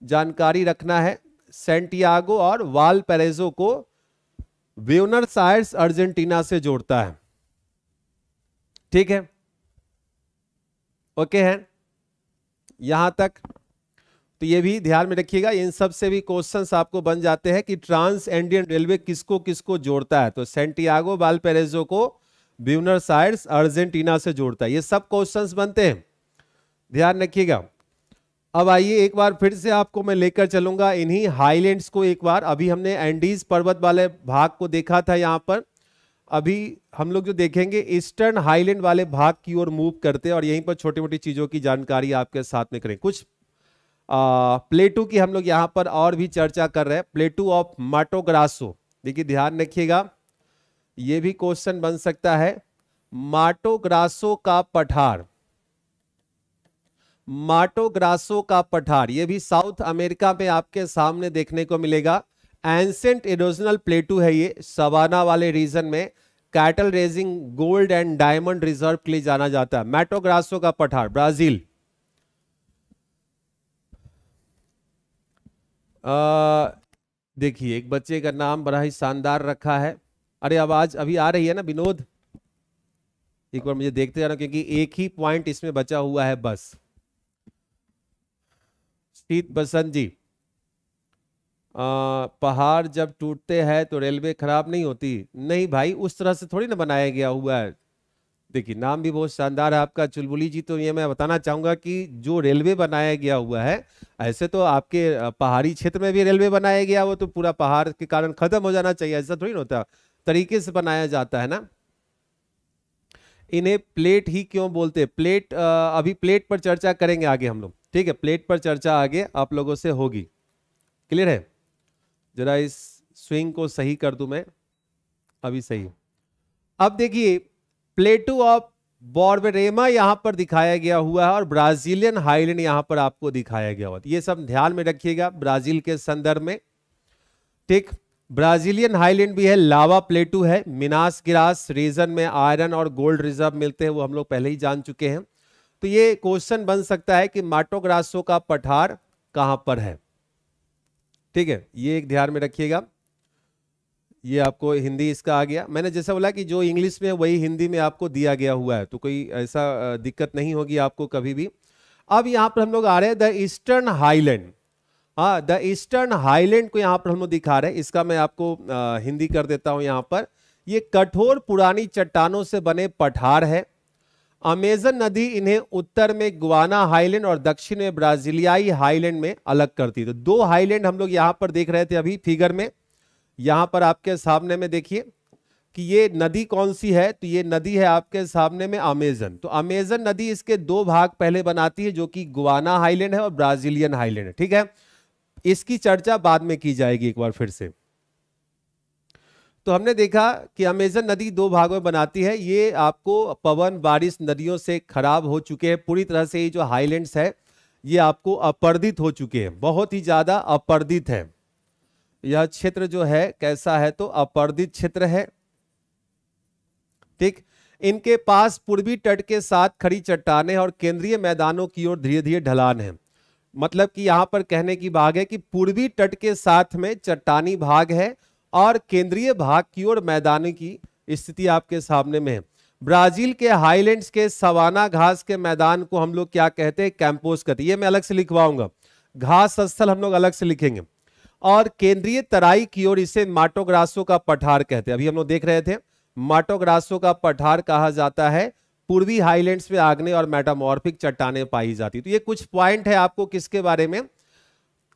Speaker 1: जानकारी रखना है, सैंटियागो और वालपैराइसो को ब्यूनस आयर्स अर्जेंटीना से जोड़ता है। ठीक है, ओके है यहां तक। तो ये भी ध्यान में रखिएगा, इन सब से भी क्वेश्चंस आपको बन जाते हैं कि ट्रांस एंडियन रेलवे किसको किसको जोड़ता है। तो सैंटियागो वालपैराइसो को ब्यूनस आयर्स अर्जेंटीना से जोड़ता है, ये सब क्वेश्चंस बनते हैं, ध्यान रखिएगा। अब आइए एक बार फिर से आपको मैं लेकर चलूंगा इन्हीं हाईलैंड्स को एक बार। अभी हमने एंडीज पर्वत वाले भाग को देखा था यहाँ पर, अभी हम लोग जो देखेंगे ईस्टर्न हाईलैंड वाले भाग की ओर मूव करते हैं और यहीं पर छोटी मोटी चीजों की जानकारी आपके साथ में करें। कुछ प्लेटू की हम लोग यहाँ पर और भी चर्चा कर रहे हैं, प्लेटू ऑफ माटो ग्रासो। देखिए ध्यान रखिएगा, ये भी क्वेश्चन बन सकता है। माटो ग्रासो का पठार, माटो ग्रासो का पठार, ये भी साउथ अमेरिका में आपके सामने देखने को मिलेगा। एंसेंट इरोजनल प्लेटू है ये, सवाना वाले रीजन में cattle raising gold and diamond reserve के लिए जाना जाता है। माटो ग्रासो का पठार ब्राजील। देखिए एक बच्चे का नाम बड़ा ही शानदार रखा है। अरे आवाज अभी आ रही है ना विनोद, एक बार मुझे देखते जाना क्योंकि एक ही पॉइंट इसमें बचा हुआ है बस। शीत बसंत जी, पहाड़ जब टूटते हैं तो रेलवे खराब नहीं होती? नहीं भाई, उस तरह से थोड़ी ना बनाया गया हुआ है। देखिए नाम भी बहुत शानदार है आपका चुलबुली जी, तो ये मैं बताना चाहूंगा कि जो रेलवे बनाया गया हुआ है, ऐसे तो आपके पहाड़ी क्षेत्र में भी रेलवे बनाया गया, वो तो पूरा पहाड़ के कारण खत्म हो जाना चाहिए, ऐसा थोड़ी ना होता, तरीके से बनाया जाता है ना। इन्हें प्लेट ही क्यों बोलते हैं? प्लेट अभी प्लेट पर चर्चा करेंगे आगे हम लोग, ठीक है, प्लेट पर चर्चा आगे आप लोगों से होगी। क्लियर है? जरा इस स्विंग को सही कर दूं मैं, अभी सही। अब देखिए प्लेटू ऑफ बॉर्बरेमा यहां पर दिखाया गया हुआ है और ब्राजीलियन हाईलैंड यहां पर आपको दिखाया गया हुआ है। ये सब ध्यान में रखिएगा ब्राजील के संदर्भ में, ठीक। ब्राजीलियन हाईलैंड भी है, लावा प्लेटू है, मिनास गिरास रीजन में आयरन और गोल्ड रिजर्व मिलते हैं, वो हम लोग पहले ही जान चुके हैं। तो ये क्वेश्चन बन सकता है कि माटो ग्रासो का पठार कहां पर है, ठीक है, ये एक ध्यान में रखिएगा। ये आपको हिंदी इसका आ गया, मैंने जैसा बोला कि जो इंग्लिश में वही हिंदी में आपको दिया गया हुआ है, तो कोई ऐसा दिक्कत नहीं होगी आपको कभी भी। अब यहां पर हम लोग आ रहे हैं द ईस्टर्न हाईलैंड। हाँ, द ईस्टर्न हाईलैंड को यहां पर हम लोग दिखा रहे हैं, इसका मैं आपको हिंदी कर देता हूं यहां पर। ये कठोर पुरानी चट्टानों से बने पठार है। अमेजन नदी इन्हें उत्तर में गुआना हाईलैंड और दक्षिण में ब्राजीलियाई हाईलैंड में अलग करती है। तो दो हाईलैंड हम लोग यहां पर देख रहे थे अभी फिगर में, यहां पर आपके सामने में देखिए कि ये नदी कौन सी है, तो ये नदी है आपके सामने में अमेजन। तो अमेजन नदी इसके दो भाग पहले बनाती है, जो कि गुआना हाईलैंड है और ब्राजीलियन हाईलैंड है, ठीक है। इसकी चर्चा बाद में की जाएगी एक बार फिर से। तो हमने देखा कि अमेजन नदी दो भागों में बनाती है। ये आपको पवन बारिश नदियों से खराब हो चुके हैं पूरी तरह से, ये जो हाईलैंड्स है ये आपको अपर्दित हो चुके हैं, बहुत ही ज्यादा अपर्दित है। यह क्षेत्र जो है कैसा है, तो अपर्दित क्षेत्र है, ठीक। इनके पास पूर्वी तट के साथ खड़ी चट्टानें और केंद्रीय मैदानों की ओर धीरे धीरे ढलान है। मतलब कि यहां पर कहने की भाग है कि पूर्वी तट के साथ में चट्टानी भाग है और केंद्रीय भाग की ओर मैदानी की स्थिति आपके सामने में है। ब्राजील के हाईलैंड्स के सवाना घास के मैदान को हम लोग क्या कहते हैं? कैंपोस कहते हैं। ये मैं अलग से लिखवाऊंगा, घास स्थल हम लोग अलग से लिखेंगे। और केंद्रीय तराई की ओर इसे माटो ग्रासो का पठार कहते हैं। अभी हम लोग देख रहे थे माटो ग्रासो का पठार कहा जाता है, पूर्वी हाईलैंड्स में आग्नेय और मेटामॉर्फिक चट्टानें पाई जाती। तो ये कुछ पॉइंट है आपको किसके बारे में,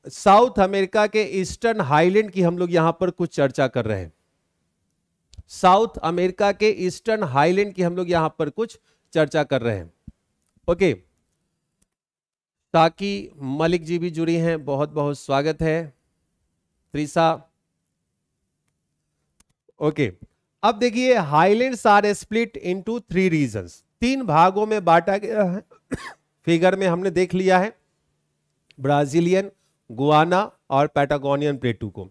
Speaker 1: साउथ अमेरिका के ईस्टर्न हाईलैंड की हम लोग यहां पर कुछ चर्चा कर रहे हैं। साउथ अमेरिका के ईस्टर्न हाईलैंड की हम लोग यहां पर कुछ चर्चा कर रहे हैं। ओके, ताकि मलिक जी भी जुड़ी हैं, बहुत बहुत स्वागत है। त्रिसा, ओके। अब देखिए highlands are split into 3 regions, 3 भागों में बांटा गया है। फिगर में हमने देख लिया है ब्राजीलियन, गुआना और पैटागोनियन प्लेटू को।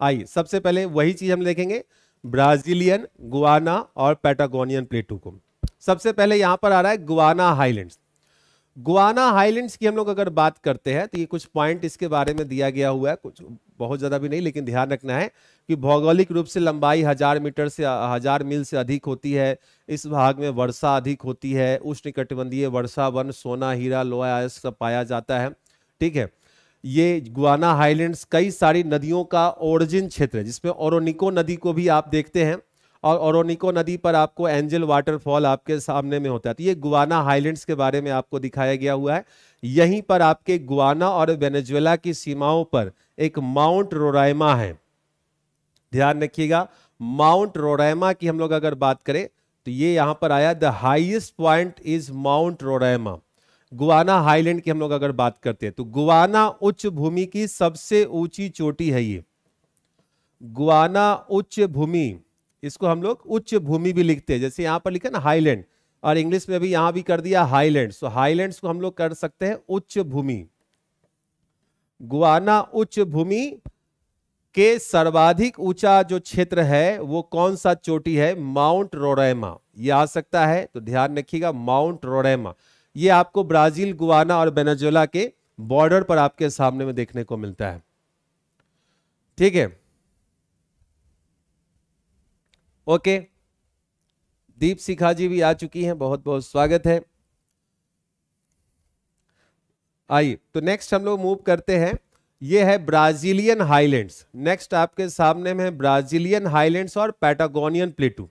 Speaker 1: आइए सबसे पहले वही चीज हम देखेंगे, ब्राजीलियन, गुआना और पैटागोनियन प्लेटू को। सबसे पहले यहां पर आ रहा है गुआना हाईलैंड्स। गुआना हाईलैंड्स की हम लोग अगर बात करते हैं तो ये कुछ पॉइंट इसके बारे में दिया गया हुआ है, कुछ बहुत ज्यादा भी नहीं, लेकिन ध्यान रखना है कि भौगोलिक रूप से लंबाई 1000 मीटर से 1000 मील से अधिक होती है। इस भाग में वर्षा अधिक होती है। उष्णकटिबंधीय वर्षा वन, सोना, हीरा, लोहा आदि सब पाया जाता है। ठीक है, ये गुआना हाईलैंड्स कई सारी नदियों का ओरिजिन क्षेत्र है, जिसमें ओरोनिको नदी को भी आप देखते हैं, और ओरोनिको नदी पर आपको एंजल वाटरफॉल आपके सामने में होता है। तो ये गुआना हाईलैंड्स के बारे में आपको दिखाया गया हुआ है। यहीं पर आपके गुआना और वेनेजुएला की सीमाओं पर एक माउंट रोराइमा है। ध्यान रखिएगा, माउंट रोराइमा की हम लोग अगर बात करें तो ये यहां पर आया, the highest point is mount Roraima. Guana highland की हम लोग अगर बात करते हैं तो गुआना उच्च भूमि की सबसे ऊंची चोटी है। ये गुआना उच्च भूमि, इसको हम लोग उच्च भूमि भी लिखते हैं, जैसे यहां पर लिखा ना हाईलैंड, और इंग्लिश में भी यहां भी कर दिया हाईलैंड्स। तो हाईलैंड्स को हम लोग कर सकते हैं उच्च भूमि। गुआना उच्च भूमि के सर्वाधिक ऊंचा जो क्षेत्र है वो कौन सा चोटी है? Mount Roraima. ये आ सकता है, तो ध्यान रखिएगा माउंट रोराइमा। ये आपको ब्राजील, गुआना और वेनेजुएला के बॉर्डर पर आपके सामने में देखने को मिलता है। ठीक है, ओके। दीप शिखा जी भी आ चुकी हैं, बहुत बहुत स्वागत है। आइए, तो नेक्स्ट हम लोग मूव करते हैं। ये है ब्राजीलियन हाईलैंड्स। नेक्स्ट आपके सामने में है ब्राजीलियन हाईलैंड्स और पैटागोनियन प्लेटू।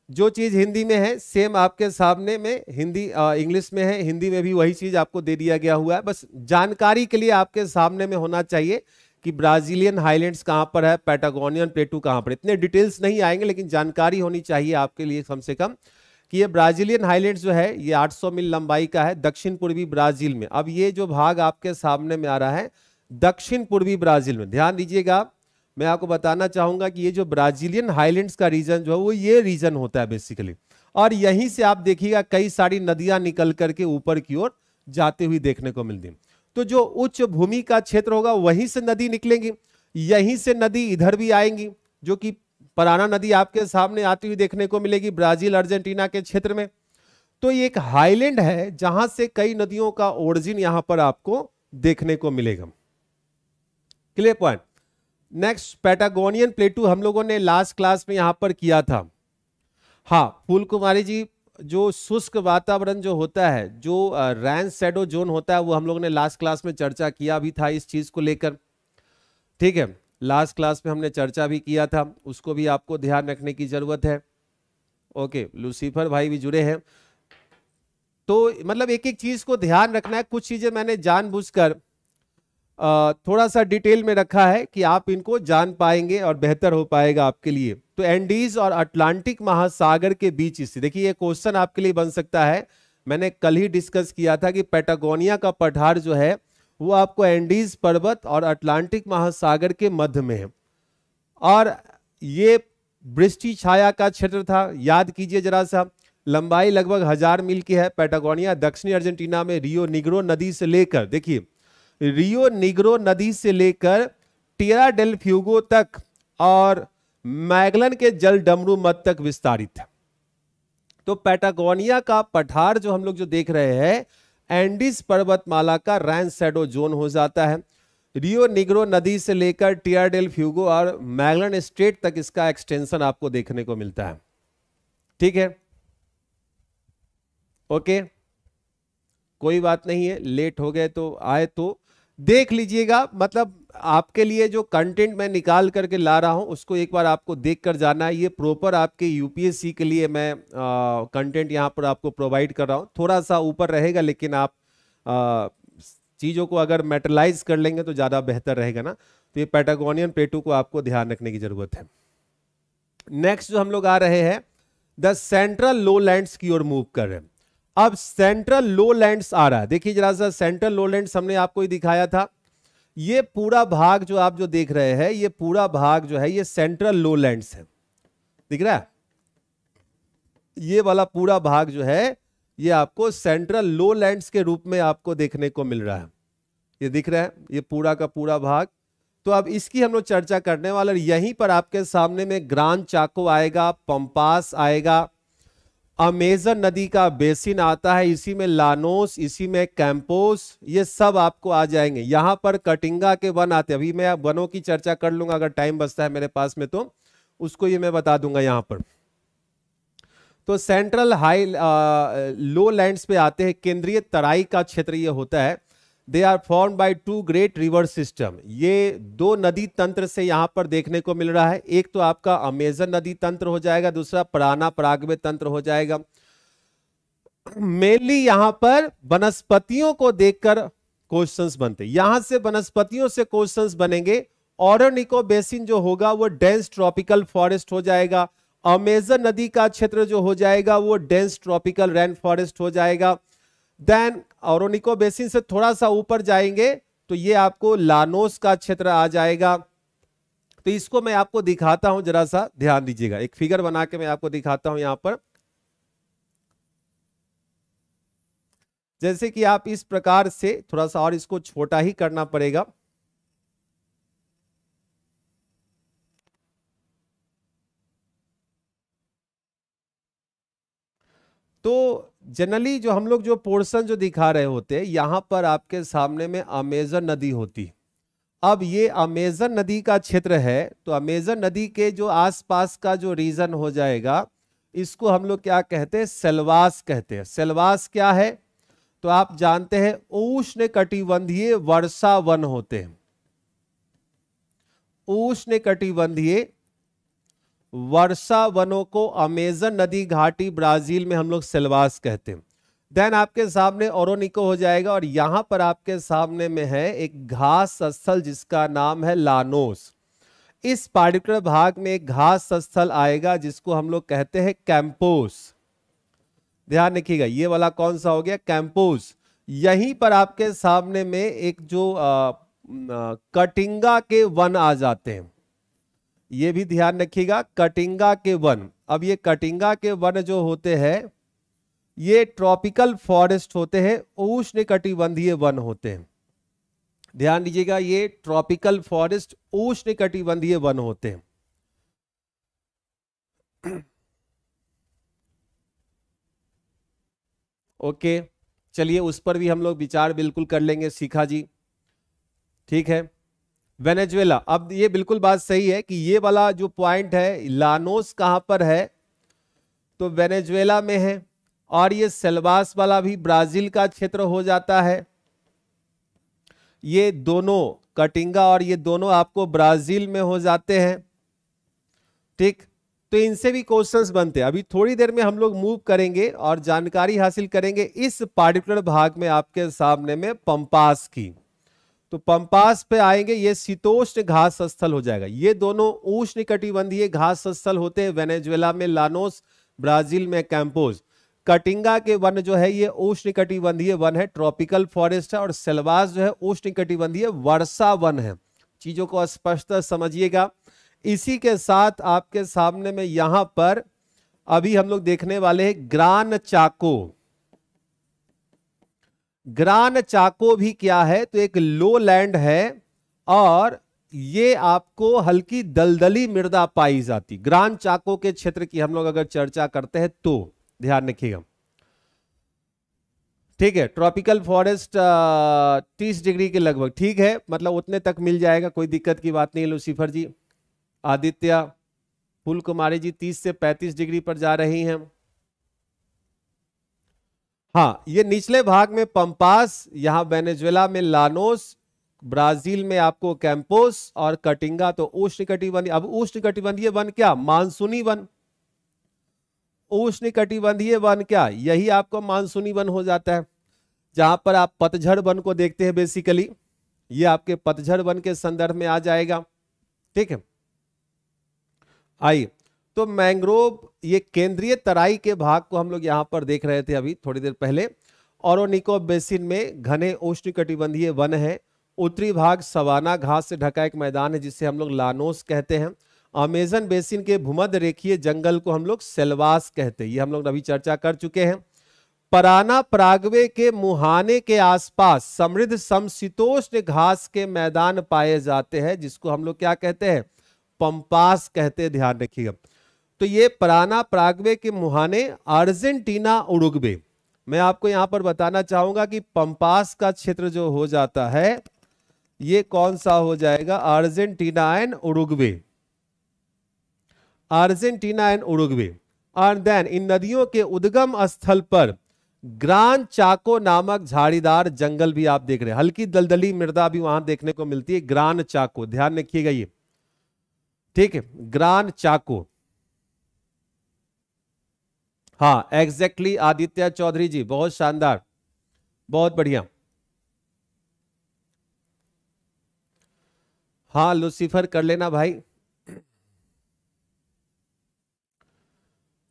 Speaker 1: जो चीज हिंदी में है सेम आपके सामने में हिंदी इंग्लिश में है, हिंदी में भी वही चीज आपको दे दिया गया हुआ है। बस जानकारी के लिए आपके सामने में होना चाहिए कि ब्राजीलियन हाईलैंड्स कहां पर है, पैटागोनियन प्लेटू कहां पर। इतने डिटेल्स नहीं आएंगे, लेकिन जानकारी होनी चाहिए आपके लिए कम से कम कि ये ब्राजीलियन हाईलैंड्स जो है ये 800 मील लंबाई का है, दक्षिण पूर्वी ब्राजील में। अब ये जो भाग आपके सामने में आ रहा है दक्षिण पूर्वी ब्राजील में, ध्यान दीजिएगा, मैं आपको बताना चाहूंगा कि ये जो ब्राजीलियन हाईलैंड्स का रीजन जो है वो ये रीजन होता है बेसिकली, और यहीं से आप देखिएगा कई सारी नदियां निकल करके ऊपर की ओर जाते हुए देखने को मिलती हैं। तो जो उच्च भूमि का क्षेत्र होगा वहीं से नदी निकलेंगी, यहीं से नदी इधर भी आएंगी, जो कि पराना नदी आपके सामने आती हुई देखने को मिलेगी ब्राजील अर्जेंटीना के क्षेत्र में। तो ये एक हाईलैंड है जहां से कई नदियों का ओरिजिन यहां पर आपको देखने को मिलेगा। Clear point. नेक्स्ट, पैटागोनियन प्लेटू हम लोगों ने लास्ट क्लास में यहां पर किया था। हाँ, फूल कुमारी जी, जो शुष्क वातावरण जो होता है, जो रैन शैडो जोन होता है, वो हम लोगों ने लास्ट क्लास में चर्चा किया भी था इस चीज को लेकर। ठीक है, लास्ट क्लास में हमने चर्चा भी किया था, उसको भी आपको ध्यान रखने की जरूरत है। ओके, लूसीफर भाई भी जुड़े हैं। तो मतलब एक एक चीज को ध्यान रखना है। कुछ चीजें मैंने जानबूझकर थोड़ा सा डिटेल में रखा है कि आप इनको जान पाएंगे और बेहतर हो पाएगा आपके लिए। तो एंडीज और अटलांटिक महासागर के बीच स्थित, देखिए ये क्वेश्चन आपके लिए बन सकता है। मैंने कल ही डिस्कस किया था कि पैटागोनिया का पठार जो है वो आपको एंडीज पर्वत और अटलांटिक महासागर के मध्य में है, और ये वृष्टि छाया का क्षेत्र था। याद कीजिए जरा सा, लंबाई लगभग 1000 मील की है। पैटागोनिया दक्षिणी अर्जेंटीना में रियो निग्रो नदी से लेकर, देखिए रियो निग्रो नदी से लेकर टिएरा डेल फ्यूगो तक और मैगलन के जल डमरू मध्य तक विस्तारित है। तो पैटागोनिया का पठार जो हम लोग जो देख रहे हैं एंडीज पर्वतमाला का रैन शैडो जोन हो जाता है। रियो निग्रो नदी से लेकर टिएरा डेल फ्यूगो और मैगलन स्ट्रेट तक इसका एक्सटेंशन आपको देखने को मिलता है। ठीक है, ओके, कोई बात नहीं है, लेट हो गए तो आए तो देख लीजिएगा। मतलब आपके लिए जो कंटेंट मैं निकाल करके ला रहा हूं उसको एक बार आपको देख कर जाना है। ये प्रॉपर आपके यूपीएससी के लिए मैं कंटेंट यहां पर आपको प्रोवाइड कर रहा हूं। थोड़ा सा ऊपर रहेगा, लेकिन आप चीजों को अगर मेटलाइज कर लेंगे तो ज्यादा बेहतर रहेगा ना। तो ये पैटागोनियन प्लेटू को आपको ध्यान रखने की जरूरत है। नेक्स्ट जो हम लोग आ रहे हैं द सेंट्रल लोलैंड्स की ओर मूव कर रहे हैं। अब सेंट्रल लोलैंड्स आ रहा है, देखिए जरा सा, सेंट्रल लोलैंड्स हमने आपको ही दिखाया था। ये पूरा भाग जो आप जो देख रहे हैं, ये पूरा भाग जो है ये सेंट्रल लोलैंड्स है, दिख रहा है? ये वाला पूरा भाग जो है ये आपको सेंट्रल लोलैंड्स के रूप में आपको देखने को मिल रहा है। ये दिख रहा है, ये पूरा का पूरा भाग। तो अब इसकी हम लोग चर्चा करने वाले। यहीं पर आपके सामने में ग्रान चाको आएगा, पंपास आएगा, अमेजन नदी का बेसिन आता है, इसी में लानोस, इसी में कैंपोस, ये सब आपको आ जाएंगे। यहां पर कटिंगा के वन आते हैं, अभी मैं वनों की चर्चा कर लूंगा अगर टाइम बचता है मेरे पास में, तो उसको ये मैं बता दूंगा यहां पर। तो सेंट्रल हाई लो लैंड्स पे आते हैं, केंद्रीय तराई का क्षेत्र ये होता है। They are form by two great river system, ये दो नदी तंत्र से यहां पर देखने को मिल रहा है। एक तो आपका अमेजन नदी तंत्र हो जाएगा, दूसरा पराना पराग्वे तंत्र हो जाएगा। मेनली यहां पर वनस्पतियों को देखकर क्वेश्चंस बनते, यहां से वनस्पतियों से क्वेश्चंस बनेंगे। ओरोनिको बेसिन जो होगा वो डेंस ट्रॉपिकल फॉरेस्ट हो जाएगा। अमेजन नदी का क्षेत्र जो हो जाएगा वो डेंस ट्रॉपिकल रेन फॉरेस्ट हो जाएगा। देन ओरोनिको बेसिन से थोड़ा सा ऊपर जाएंगे तो ये आपको लानोस का क्षेत्र आ जाएगा। तो इसको मैं आपको दिखाता हूं, जरा सा ध्यान दीजिएगा, एक फिगर बना के मैं आपको दिखाता हूं यहां पर। जैसे कि आप इस प्रकार से, थोड़ा सा और इसको छोटा ही करना पड़ेगा। तो जनरली जो हम लोग जो पोर्शन जो दिखा रहे होते हैं, यहां पर आपके सामने में अमेजन नदी होती। अब ये अमेजन नदी का क्षेत्र है, तो अमेजन नदी के जो आसपास का जो रीजन हो जाएगा, इसको हम लोग क्या कहते हैं, सेल्वास कहते हैं। सेल्वास क्या है तो आप जानते हैं, उष्ण कटिबंधीय वर्षा वन होते हैं। उष्ण कटिबंधीय वर्षा वनों को अमेजन नदी घाटी ब्राजील में हम लोग सेल्वास कहते हैं। देन आपके सामने ओरोनिको हो जाएगा, और यहां पर आपके सामने में है एक घास स्थल जिसका नाम है लानोस। इस पार्टिकुलर भाग में एक घास स्थल आएगा जिसको हम लोग कहते हैं कैंपोस। ध्यान रखिएगा, ये वाला कौन सा हो गया, कैंपोस। यहीं पर आपके सामने में एक जो कटिंगा के वन आ जाते हैं, ये भी ध्यान रखिएगा, कटिंगा के वन। अब ये कटिंगा के वन जो होते हैं ये ट्रॉपिकल फॉरेस्ट होते हैं, उष्ण कटिबंधीय वन होते हैं। ध्यान दीजिएगा, ये ट्रॉपिकल फॉरेस्ट उष्ण कटिबंधीय वन होते हैं। ओके, चलिए उस पर भी हम लोग विचार बिल्कुल कर लेंगे, शिखा जी, ठीक है। वेनेजुएला, अब ये बिल्कुल बात सही है कि ये वाला जो पॉइंट है, लानोस कहां पर है, तो वेनेजुएला में है, और ये सेल्वास वाला भी ब्राजील का क्षेत्र हो जाता है। ये दोनों कटिंगा और ये दोनों आपको ब्राजील में हो जाते हैं, ठीक। तो इनसे भी क्वेश्चंस बनते हैं। अभी थोड़ी देर में हम लोग मूव करेंगे और जानकारी हासिल करेंगे इस पार्टिकुलर भाग में आपके सामने में पंपास की। तो पंपास पे आएंगे, ये शीतोष्ण घास स्थल हो जाएगा। ये दोनों उष्ण कटिबंधीय घास स्थल होते हैं, वेनेजुएला में लानोस, ब्राजील में कैंपोस। कटिंगा के वन जो है ये उष्ण कटिबंधीय वन है, ट्रॉपिकल फॉरेस्ट है, और सेल्वास जो है उष्ण कटिबंधीय वर्षा वन है। चीजों को स्पष्ट समझिएगा। इसी के साथ आपके सामने में यहां पर अभी हम लोग देखने वाले हैं ग्रान चाको। ग्रान चाको भी क्या है, तो एक लो लैंड है, और ये आपको हल्की दलदली मृदा पाई जाती। ग्रान चाको के क्षेत्र की हम लोग अगर चर्चा करते हैं तो ध्यान रखिएगा, ठीक है। ट्रॉपिकल फॉरेस्ट 30 डिग्री के लगभग, ठीक है, मतलब उतने तक मिल जाएगा, कोई दिक्कत की बात नहीं। लूसीफर जी, आदित्य, फूल कुमारी जी 30 से 35 डिग्री पर जा रही हैं। हाँ, ये निचले भाग में पंपास, यहां वेनेजुएला में लानोस, ब्राजील में आपको कैंपोस, और कटिंगा तो उष्ण कटिबंधीय। अब उष्ण कटिबंधीय वन क्या, मानसूनी वन। उष्ण कटिबंधीय वन क्या, यही आपको मानसूनी वन हो जाता है, जहां पर आप पतझड़ वन को देखते हैं। बेसिकली ये आपके पतझड़ वन के संदर्भ में आ जाएगा, ठीक है। आइए, तो मैंग्रोव, ये केंद्रीय तराई के भाग को हम लोग यहां पर देख रहे थे अभी थोड़ी देर पहले। ओरोनिको बेसिन में घने उष्ण कटिबंधीय वन है। उत्तरी भाग सवाना घास से ढका एक मैदान है जिसे हम लोग लानोस कहते हैं। अमेजन बेसिन के भूमध्य रेखीय जंगल को हम लोग सेल्वास कहते हैं, ये हम लोग अभी चर्चा कर चुके हैं। पराना पराग्वे के मुहाने के आसपास समृद्ध समशीतोष्ण घास के मैदान पाए जाते हैं, जिसको हम लोग क्या कहते हैं, पंपास कहते हैं। ध्यान रखिएगा, तो ये पराना पराग्वे के मुहाने, अर्जेंटीना, उरुग्वे। मैं आपको यहां पर बताना चाहूंगा कि पंपास का क्षेत्र जो हो जाता है ये कौन सा हो जाएगा, Argentina and Uruguay, Argentina and Uruguay. और देन इन नदियों के उद्गम स्थल पर ग्रान चाको नामक झाड़ीदार जंगल भी आप देख रहे हैं, हल्की दलदली मृदा भी वहां देखने को मिलती है, ग्रान चाको, ध्यान रखिएगा ये, ठीक है, ग्रान चाको। हाँ एग्जैक्टली आदित्य चौधरी जी, बहुत शानदार, बहुत बढ़िया। हाँ लुसीफर कर लेना भाई।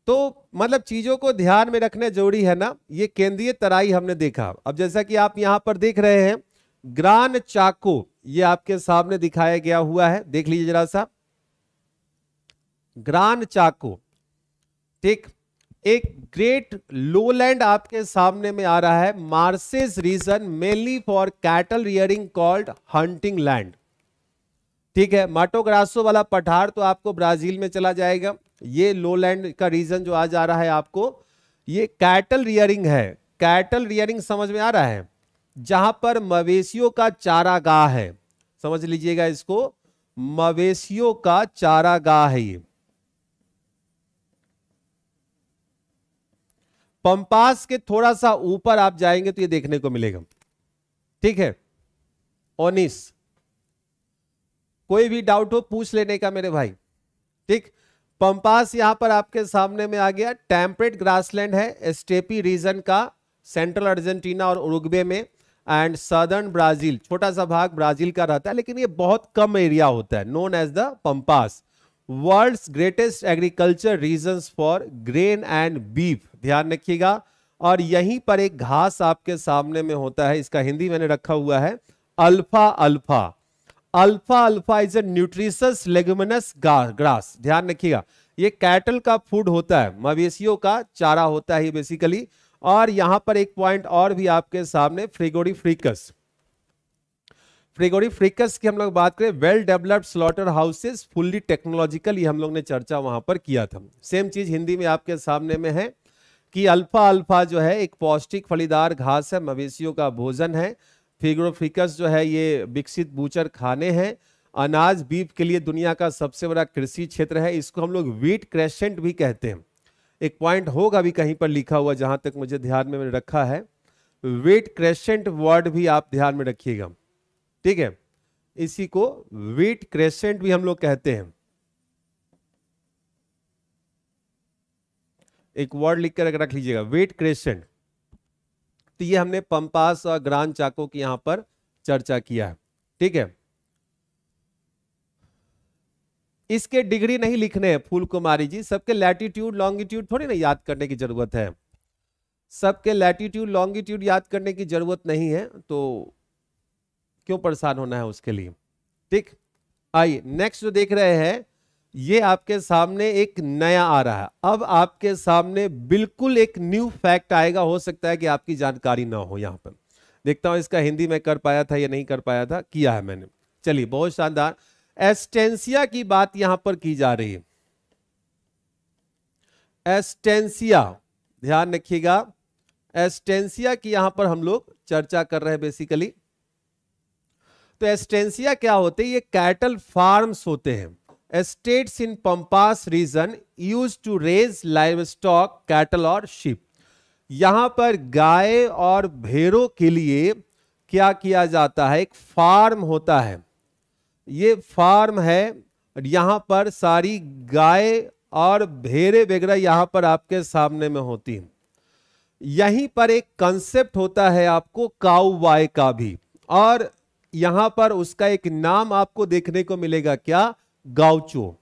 Speaker 1: तो मतलब चीजों को ध्यान में रखने जरूरी है ना। ये केंद्रीय तराई हमने देखा, अब जैसा कि आप यहां पर देख रहे हैं ग्रान चाको, ये आपके सामने दिखाया गया हुआ है, देख लीजिए जरा सा, ग्रान चाको, ठीक। एक ग्रेट लोलैंड आपके सामने में आ रहा है, marshes region mainly for cattle rearing called hunting land, ठीक है। माटो ग्रासो वाला पठार तो आपको ब्राजील में चला जाएगा, ये लोलैंड का रीजन जो आज आ रहा है आपको, ये कैटल रियरिंग है। कैटल रियरिंग समझ में आ रहा है, जहां पर मवेशियों का चारागाह है, समझ लीजिएगा इसको, मवेशियों का चारागाह है ये। पंपास के थोड़ा सा ऊपर आप जाएंगे तो ये देखने को मिलेगा, ठीक है। 19 कोई भी डाउट हो पूछ लेने का मेरे भाई, ठीक। पंपास यहां पर आपके सामने में आ गया, टेम्परेट ग्रासलैंड है, स्टेपी रीजन का, सेंट्रल अर्जेंटीना और उरुग्वे में, एंड सदर्न ब्राजील, छोटा सा भाग ब्राजील का रहता है लेकिन ये बहुत कम एरिया होता है, known as the pampas. World's greatest agriculture regions for grain and beef, ध्यान रखिएगा। और यहीं पर एक घास आपके सामने में होता है, इसका हिंदी मैंने रखा हुआ है अल्फा अल्फा। अल्फा अल्फा is a nutritious leguminous grass, ध्यान रखिएगा। ये कैटल का फूड होता है, मवेशियों का चारा होता है बेसिकली। और यहां पर एक पॉइंट और भी आपके सामने, फ्रिगोरिफिकस, फ्रिगोरिफिकस की हम लोग बात करें, well developed slaughter houses, fully technological, ये हम लोग ने चर्चा वहां पर किया था। सेम चीज हिंदी में आपके सामने में है कि अल्फा अल्फा जो है एक पौष्टिक फलीदार घास है, मवेशियों का भोजन है। फ्रिगोरिफिकस जो है ये विकसित बूचर खाने हैं। अनाज बीफ के लिए दुनिया का सबसे बड़ा कृषि क्षेत्र है, इसको हम लोग व्हीट क्रेसेंट भी कहते हैं। एक पॉइंट होगा भी कहीं पर लिखा हुआ, जहां तक मुझे ध्यान में मैंने रखा है, व्हीट क्रेसेंट वर्ड भी आप ध्यान में रखिएगा, ठीक है। इसी को व्हीट क्रेसेंट भी हम लोग कहते हैं, एक वर्ड लिख कर रख लीजिएगा, व्हीट क्रेसेंट। तो ये हमने पंपास और ग्रान चाको की यहां पर चर्चा किया है, ठीक है। इसके डिग्री नहीं लिखने हैं फूल कुमारी जी, सबके लैटिट्यूड लॉन्गिट्यूड थोड़ी ना याद करने की जरूरत है, सबके लैटिट्यूड लॉन्गिट्यूड याद करने की जरूरत नहीं है, तो क्यों परेशान होना है उसके लिए, ठीक। आइए नेक्स्ट जो देख रहे हैं, ये आपके सामने एक नया आ रहा है। अब आपके सामने बिल्कुल एक न्यू फैक्ट आएगा, हो सकता है कि आपकी जानकारी ना हो। यहां पर देखता हूं इसका हिंदी में कर पाया था या नहीं कर पाया था, किया है मैंने, चलिए बहुत शानदार। एस्टेंसिया की बात यहां पर की जा रही है, एस्टेंसिया, ध्यान रखिएगा, एस्टेंसिया की यहां पर हम लोग चर्चा कर रहे हैं बेसिकली। तो एस्टेंसिया क्या होते हैं, ये कैटल फार्म्स होते हैं, estates in Pampas region used to raise livestock, cattle और sheep। यहां पर गाय और भेड़ों के लिए क्या किया जाता है, एक फार्म होता है, ये फार्म है। यहां पर सारी गाय और भेड़ें वगैरह यहां पर आपके सामने में होती हैं। यहीं पर एक कंसेप्ट होता है आपको काऊ बाय का भी, और यहां पर उसका एक नाम आपको देखने को मिलेगा, क्या, गाउचो।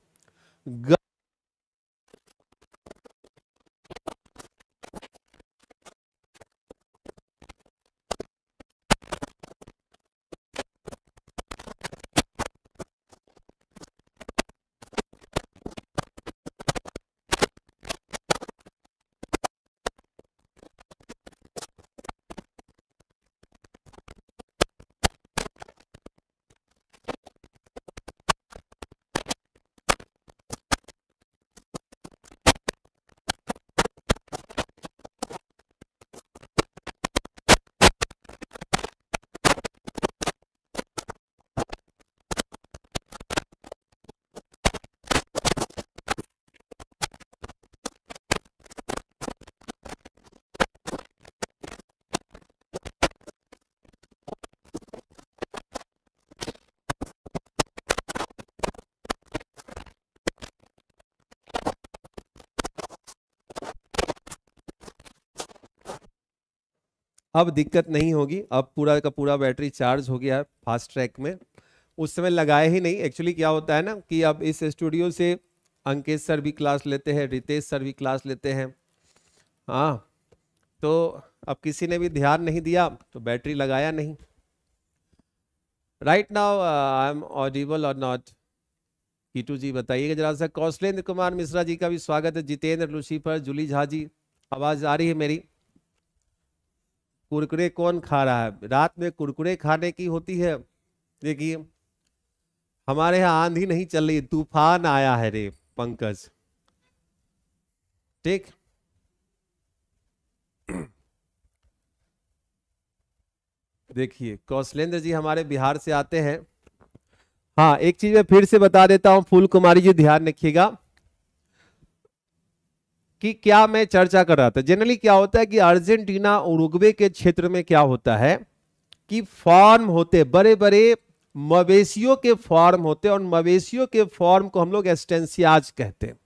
Speaker 1: अब दिक्कत नहीं होगी, अब पूरा का पूरा बैटरी चार्ज हो गया है फास्ट ट्रैक में। उस समय लगाया ही नहीं। एक्चुअली क्या होता है ना कि अब इस स्टूडियो से अंकित सर भी क्लास लेते हैं, रितेश सर भी क्लास लेते हैं। हाँ, तो अब किसी ने भी ध्यान नहीं दिया तो बैटरी लगाया नहीं। Right now I am audible और नॉट? कीटू जी बताइएगा जरा सा। कौशलेंद्र कुमार मिश्रा जी का भी स्वागत है। जितेंद्र, लुसीफर, जूली झा जी, आवाज आ रही है मेरी? कुरकुरे कौन खा रहा है? रात में कुरकुरे खाने की होती है। देखिए हमारे यहाँ आंधी नहीं चल रही, तूफान आया है रे पंकज। ठीक, देखिए कौशलेंद्र जी हमारे बिहार से आते हैं। हाँ, एक चीज मैं फिर से बता देता हूं, फूल कुमारी जी ध्यान रखिएगा कि क्या मैं चर्चा कर रहा था। जनरली क्या होता है कि अर्जेंटीना, उरुग्वे के क्षेत्र में क्या होता है कि फार्म होते, बड़े बड़े मवेशियों के फार्म होते हैं, और मवेशियों के फार्म को हम लोग एस्टेंसियाज कहते हैं।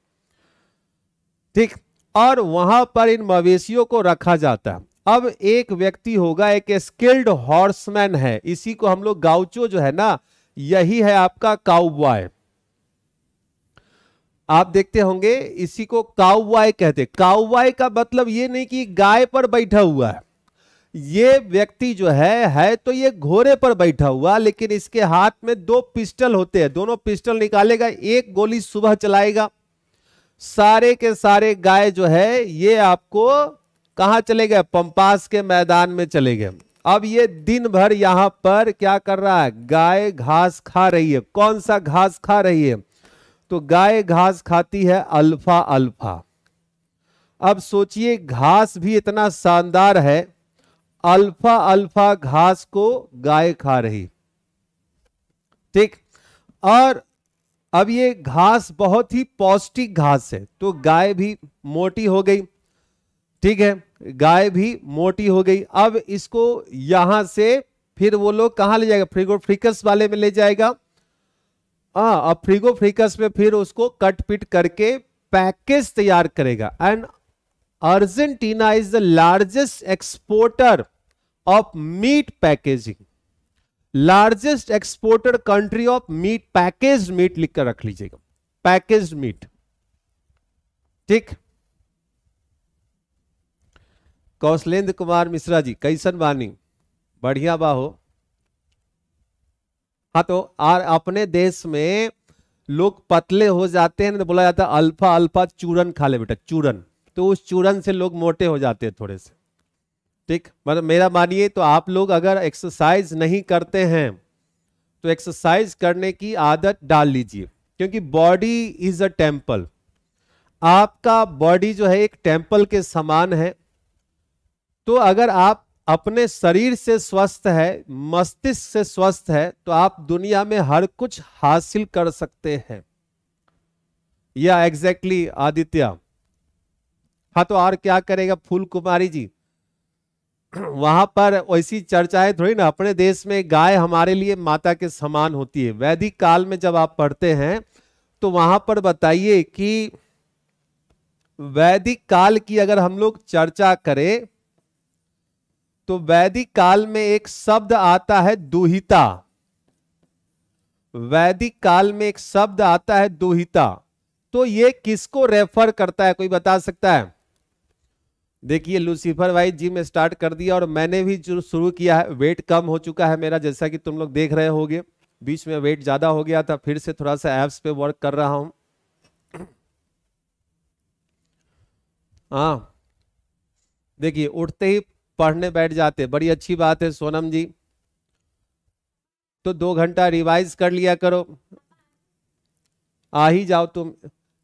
Speaker 1: ठीक, और वहां पर इन मवेशियों को रखा जाता है। अब एक व्यक्ति होगा, एक स्किल्ड हॉर्समैन है, इसी को हम लोग गाउचो जो है ना, यही है आपका काउबॉय। आप देखते होंगे इसी को काउबॉय कहते। काउबॉय का मतलब ये नहीं कि गाय पर बैठा हुआ है, ये व्यक्ति जो है तो ये घोड़े पर बैठा हुआ, लेकिन इसके हाथ में दो पिस्टल होते हैं। दोनों पिस्टल निकालेगा, एक गोली सुबह चलाएगा, सारे के सारे गाय जो है ये आपको कहां चले गए? पंपास के मैदान में चले गए। अब ये दिन भर यहां पर क्या कर रहा है? गाय घास खा रही है। कौन सा घास खा रही है? तो गाय घास खाती है अल्फा अल्फा। अब सोचिए घास भी इतना शानदार है, अल्फा अल्फा घास को गाय खा रही। ठीक, और अब ये घास बहुत ही पौष्टिक घास है, तो गाय भी मोटी हो गई। ठीक है, गाय भी मोटी हो गई। अब इसको यहां से फिर वो लोग कहां ले जाएगा? फ्रीगोफ्रिकस वाले में ले जाएगा। अब फ्रीगोफ्रिकस में फिर उसको कट पिट करके पैकेज तैयार करेगा। And Argentina is the largest exporter of meat packaging, largest exporter country of meat, packaged meat लिखकर रख लीजिएगा, पैकेज्ड मीट। ठीक, कौशलेंद्र कुमार मिश्रा जी कैसन बानी? बढ़िया बाहो। हाँ, तो और अपने देश में लोग पतले हो जाते हैं तो बोला जाता है अल्फा अल्फा चूरन खा ले बेटा, चूरन। तो उस चूरन से लोग मोटे हो जाते हैं थोड़े से। ठीक, मतलब मेरा मानिए तो आप लोग अगर एक्सरसाइज नहीं करते हैं तो एक्सरसाइज करने की आदत डाल लीजिए, क्योंकि बॉडी इज अ टेम्पल। आपका बॉडी जो है एक टेम्पल के समान है। तो अगर आप अपने शरीर से स्वस्थ है, मस्तिष्क से स्वस्थ है, तो आप दुनिया में हर कुछ हासिल कर सकते हैं। या एग्जैक्टली आदित्य। हाँ, तो और क्या करेगा फूल कुमारी जी? वहां पर वैसी चर्चाएं थोड़ी ना। अपने देश में गाय हमारे लिए माता के समान होती है। वैदिक काल में जब आप पढ़ते हैं तो वहां पर बताइए कि वैदिक काल की अगर हम लोग चर्चा करें तो वैदिक काल में एक शब्द आता है दुहिता। वैदिक काल में एक शब्द आता है दुहिता। तो ये किसको रेफर करता है, कोई बता सकता है? देखिए लूसीफर भाई जिम स्टार्ट कर दिया और मैंने भी जो शुरू किया है। वेट कम हो चुका है मेरा, जैसा कि तुम लोग देख रहे होगे। बीच में वेट ज्यादा हो गया था, फिर से थोड़ा सा एब्स पे वर्क कर रहा हूं। हाँ, देखिए उठते ही पढ़ने बैठ जाते, बड़ी अच्छी बात है सोनम जी। तो 2 घंटा रिवाइज कर लिया करो। आ ही जाओ तुम।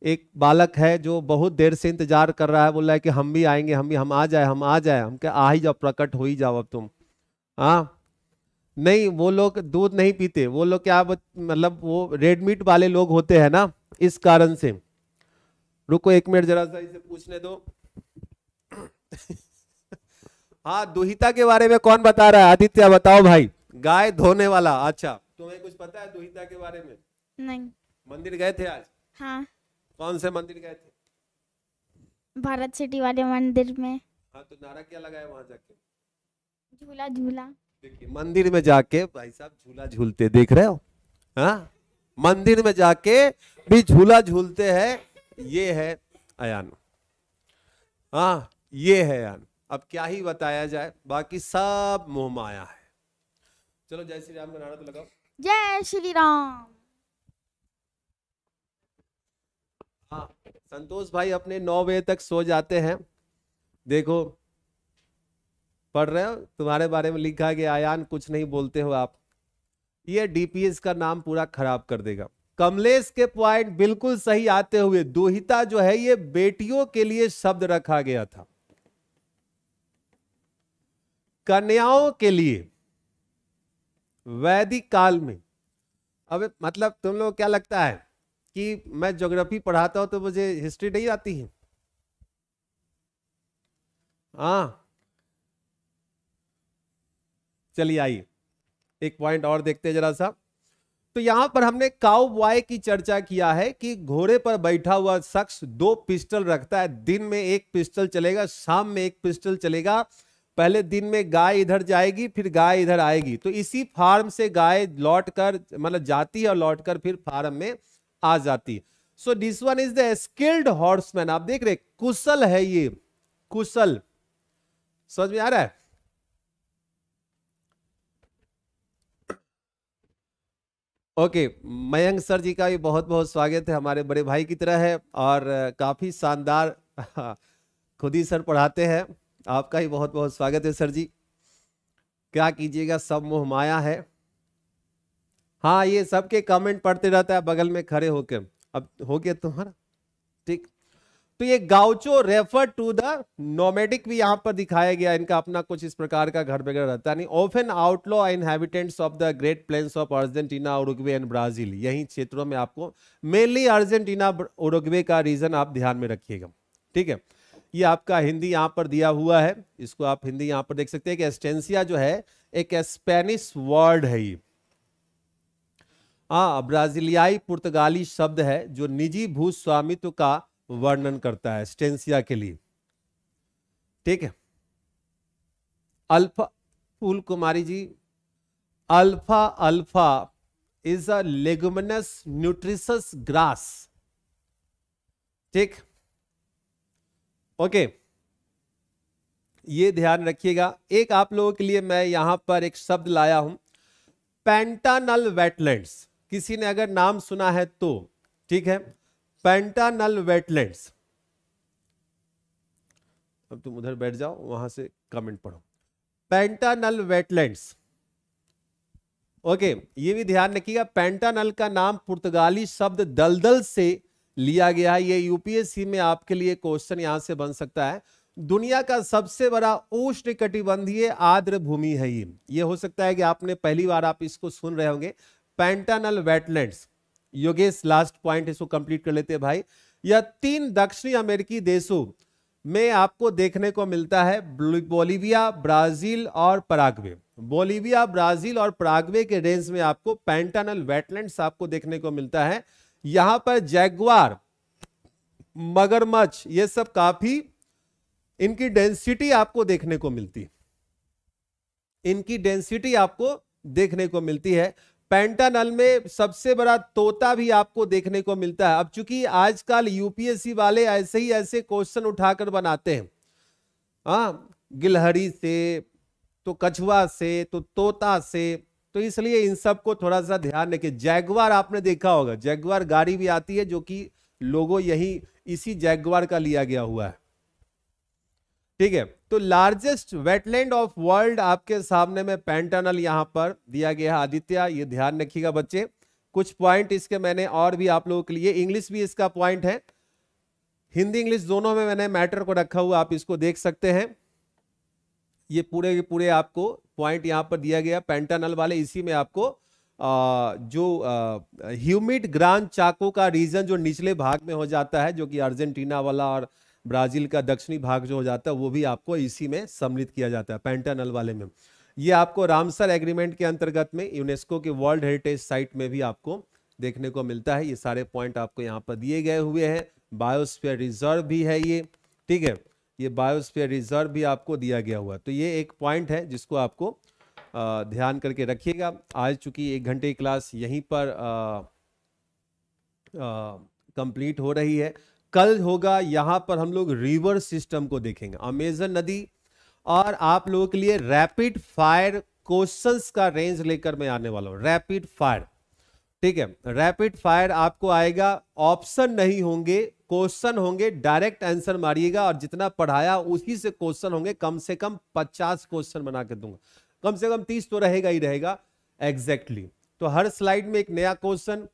Speaker 1: एक बालक है जो बहुत देर से इंतजार कर रहा है, बोल रहा है कि हम भी आएंगे, हम आ जाए, हम आ जाए। हम क्या, आ ही जाओ, प्रकट हो ही जाओ अब तुम। हाँ, नहीं वो लोग दूध नहीं पीते, वो लोग क्या मतलब वो रेड मीट वाले लोग होते हैं ना, इस कारण से। रुको 1 मिनट जरा सा इसे पूछने दो। हाँ, दुहिता के बारे में कौन बता रहा है? आदित्य बताओ भाई। गाय धोने वाला, अच्छा तुम्हें कुछ पता है दुहिता के बारे में?
Speaker 2: नहीं।
Speaker 1: मंदिर गए थे आज?
Speaker 2: हाँ।
Speaker 1: कौन से मंदिर गए थे?
Speaker 2: भारत सिटी वाले मंदिर में।
Speaker 1: हाँ, तो नारा क्या लगाया वहां जाके?
Speaker 2: झूला झूला।
Speaker 1: देखिए मंदिर में जाके भाई साहब झूला झूलते देख रहे हो, हाँ मंदिर में जाके भी झूला झूलते हैं। ये है अयान, हाँ ये है अयान। अब क्या ही बताया जाए, बाकी सब मोह माया है। चलो जय श्री राम का नारा तो लगाओ।
Speaker 2: जय श्री राम।
Speaker 1: हाँ संतोष भाई अपने 9 बजे तक सो जाते हैं। देखो पढ़ रहे हो, तुम्हारे बारे में लिखा गया अयान कुछ नहीं बोलते हो आप। ये डीपीएस का नाम पूरा खराब कर देगा। कमलेश के पॉइंट बिल्कुल सही आते हुए, दुहिता जो है ये बेटियों के लिए शब्द रखा गया था, कन्याओं के लिए वैदिक काल में। अब मतलब तुम लोग क्या लगता है कि मैं ज्योग्राफी पढ़ाता हूं तो मुझे हिस्ट्री नहीं आती है? हाँ चलिए आइए एक पॉइंट और देखते हैं जरा सा। तो यहां पर हमने काउ बॉय की चर्चा किया है कि घोड़े पर बैठा हुआ शख्स 2 पिस्टल रखता है। दिन में 1 पिस्टल चलेगा, शाम में 1 पिस्टल चलेगा। पहले दिन में गाय इधर जाएगी, फिर गाय इधर आएगी, तो इसी फार्म से गाय लौटकर मतलब जाती है और लौटकर फिर फार्म में आ जाती है। So this one is the skilled horseman. आप देख रहे कुशल है ये, कुशल। समझ में आ रहा है? ओके मयंक सर जी का भी बहुत बहुत स्वागत है, हमारे बड़े भाई की तरह है और काफी शानदार खुद ही सर पढ़ाते हैं। आपका ही बहुत बहुत स्वागत है सर जी। क्या कीजिएगा, सब मोह माया है। हाँ ये सबके कमेंट पढ़ते रहता है बगल में खड़े होके। अब हो गया तुम्हारा ठीक। तो ये गाउचो रेफर टू द नोमैडिक भी यहां पर दिखाया गया। इनका अपना कुछ इस प्रकार का घर वगैरह रहता नहीं। Often outlaw inhabitants of the great plains of Argentina, Uruguay and Brazil. यही क्षेत्रों में आपको मेनली अर्जेंटीना उरुग्वे का रीजन आप ध्यान में रखिएगा, ठीक है। ये आपका हिंदी यहां पर दिया हुआ है, इसको आप हिंदी यहां पर देख सकते हैं कि एस्टेंसिया जो है एक स्पेनिश वर्ड है ये। हाँ ब्राजीलियाई पुर्तगाली शब्द है जो निजी भू स्वामित्व का वर्णन करता है स्टेंसिया के लिए, ठीक है। अल्फा फूल कुमारी जी, अल्फा अल्फा is a leguminous nutritious grass, ठीक ओके। ये ध्यान रखिएगा। एक आप लोगों के लिए मैं यहां पर एक शब्द लाया हूं, पेंटानल वेटलैंड्स। किसी ने अगर नाम सुना है तो ठीक है, पेंटानल वेटलैंड्स। अब तुम उधर बैठ जाओ, वहां से कमेंट पढ़ो। पेंटानल वेटलैंड्स, ओके। ये भी ध्यान रखिएगा, पेंटानल का नाम पुर्तगाली शब्द दलदल से लिया गया है। ये यूपीएससी में आपके लिए क्वेश्चन यहां से बन सकता है। दुनिया का सबसे बड़ा उष्णकटिबंधीय आर्द्र भूमि है ये हो सकता है कि आपने पहली बार आप इसको सुन रहे होंगे, पेंटानल वेटलैंड्स। योगेश लास्ट पॉइंट इसको कंप्लीट कर लेते हैं भाई। यह 3 दक्षिणी अमेरिकी देशों में आपको देखने को मिलता है, बोलीविया, ब्राजील और पराग्वे। बोलीविया, ब्राजील और पराग्वे के रेंज में आपको पेंटानल वेटलैंड्स आपको देखने को मिलता है। यहां पर जैगुआर, मगरमच्छ, ये सब काफी इनकी डेंसिटी आपको देखने को मिलती है, इनकी डेंसिटी आपको देखने को मिलती है। पेंटानल में सबसे बड़ा तोता भी आपको देखने को मिलता है। अब चूंकि आजकल यूपीएससी वाले ऐसे ही ऐसे क्वेश्चन उठाकर बनाते हैं, हाँ गिलहरी से तो कछुआ से तो तोता से, तो इसलिए इन सब को थोड़ा सा ध्यान रखिए। जैगुआर आपने देखा होगा, जैगुआर गाड़ी भी आती है जो कि लोगो यही इसी जैगुआर का लिया गया हुआ है, ठीक है। तो लार्जेस्ट वेटलैंड ऑफ वर्ल्ड आपके सामने में पेंटानल यहां पर दिया गया है आदित्य, ये ध्यान रखिएगा बच्चे। कुछ पॉइंट इसके मैंने और भी आप लोगों के लिए, इंग्लिश भी इसका पॉइंट है, हिंदी इंग्लिश दोनों में मैंने मैटर को रखा हुआ, आप इसको देख सकते हैं। ये पूरे के पूरे आपको पॉइंट यहां पर दिया गया पेंटानल वाले। इसी में आपको जो ह्यूमिड ग्रांड चाको का रीजन जो निचले भाग में हो जाता है, जो कि अर्जेंटीना वाला और ब्राजील का दक्षिणी भाग जो हो जाता है, वो भी आपको इसी में सम्मिलित किया जाता है पेंटानल वाले में। ये आपको रामसर एग्रीमेंट के अंतर्गत में यूनेस्को के वर्ल्ड हेरिटेज साइट में भी आपको देखने को मिलता है। ये सारे पॉइंट आपको यहाँ पर दिए गए हुए हैं। बायोस्फीयर रिजर्व भी है ये, ठीक है। ये बायोस्फीयर रिजर्व भी आपको दिया गया हुआ। तो ये एक पॉइंट है जिसको आपको ध्यान करके रखिएगा। आज चूंकि 1 घंटे की क्लास यहीं पर कंप्लीट हो रही है। कल होगा यहाँ पर हम लोग रिवर सिस्टम को देखेंगे, अमेजन नदी, और आप लोगों के लिए रैपिड फायर क्वेश्चंस का रेंज लेकर मैं आने वाला हूं। रैपिड फायर, ठीक है, रैपिड फायर आपको आएगा, ऑप्शन नहीं होंगे, क्वेश्चन होंगे, डायरेक्ट आंसर मारिएगा और जितना पढ़ाया उसी से क्वेश्चन होंगे। कम से कम 50 क्वेश्चन बना के दूंगा, कम से कम 30 तो रहेगा ही रहेगा एग्जैक्टली। तो हर स्लाइड में एक नया question,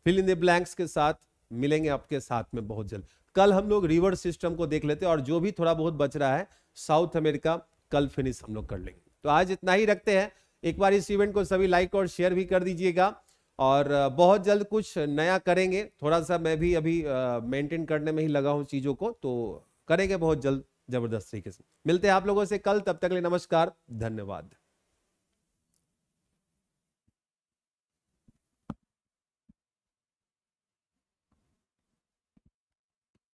Speaker 1: fill in the blanks के साथ मिलेंगे आपके साथ में बहुत जल्द। कल हम लोग रिवर सिस्टम को देख लेते हैं और जो भी थोड़ा बहुत बच रहा है साउथ अमेरिका कल फिनिश हम लोग कर लेंगे। तो आज इतना ही रखते हैं। एक बार इस इवेंट को सभी लाइक और शेयर भी कर दीजिएगा और बहुत जल्द कुछ नया करेंगे। थोड़ा सा मैं भी अभी मेंटेन करने में ही लगा हूं चीजों को, तो करेंगे बहुत जल्द जबरदस्त तरीके से। मिलते हैं आप लोगों से कल, तब तक के लिए नमस्कार, धन्यवाद।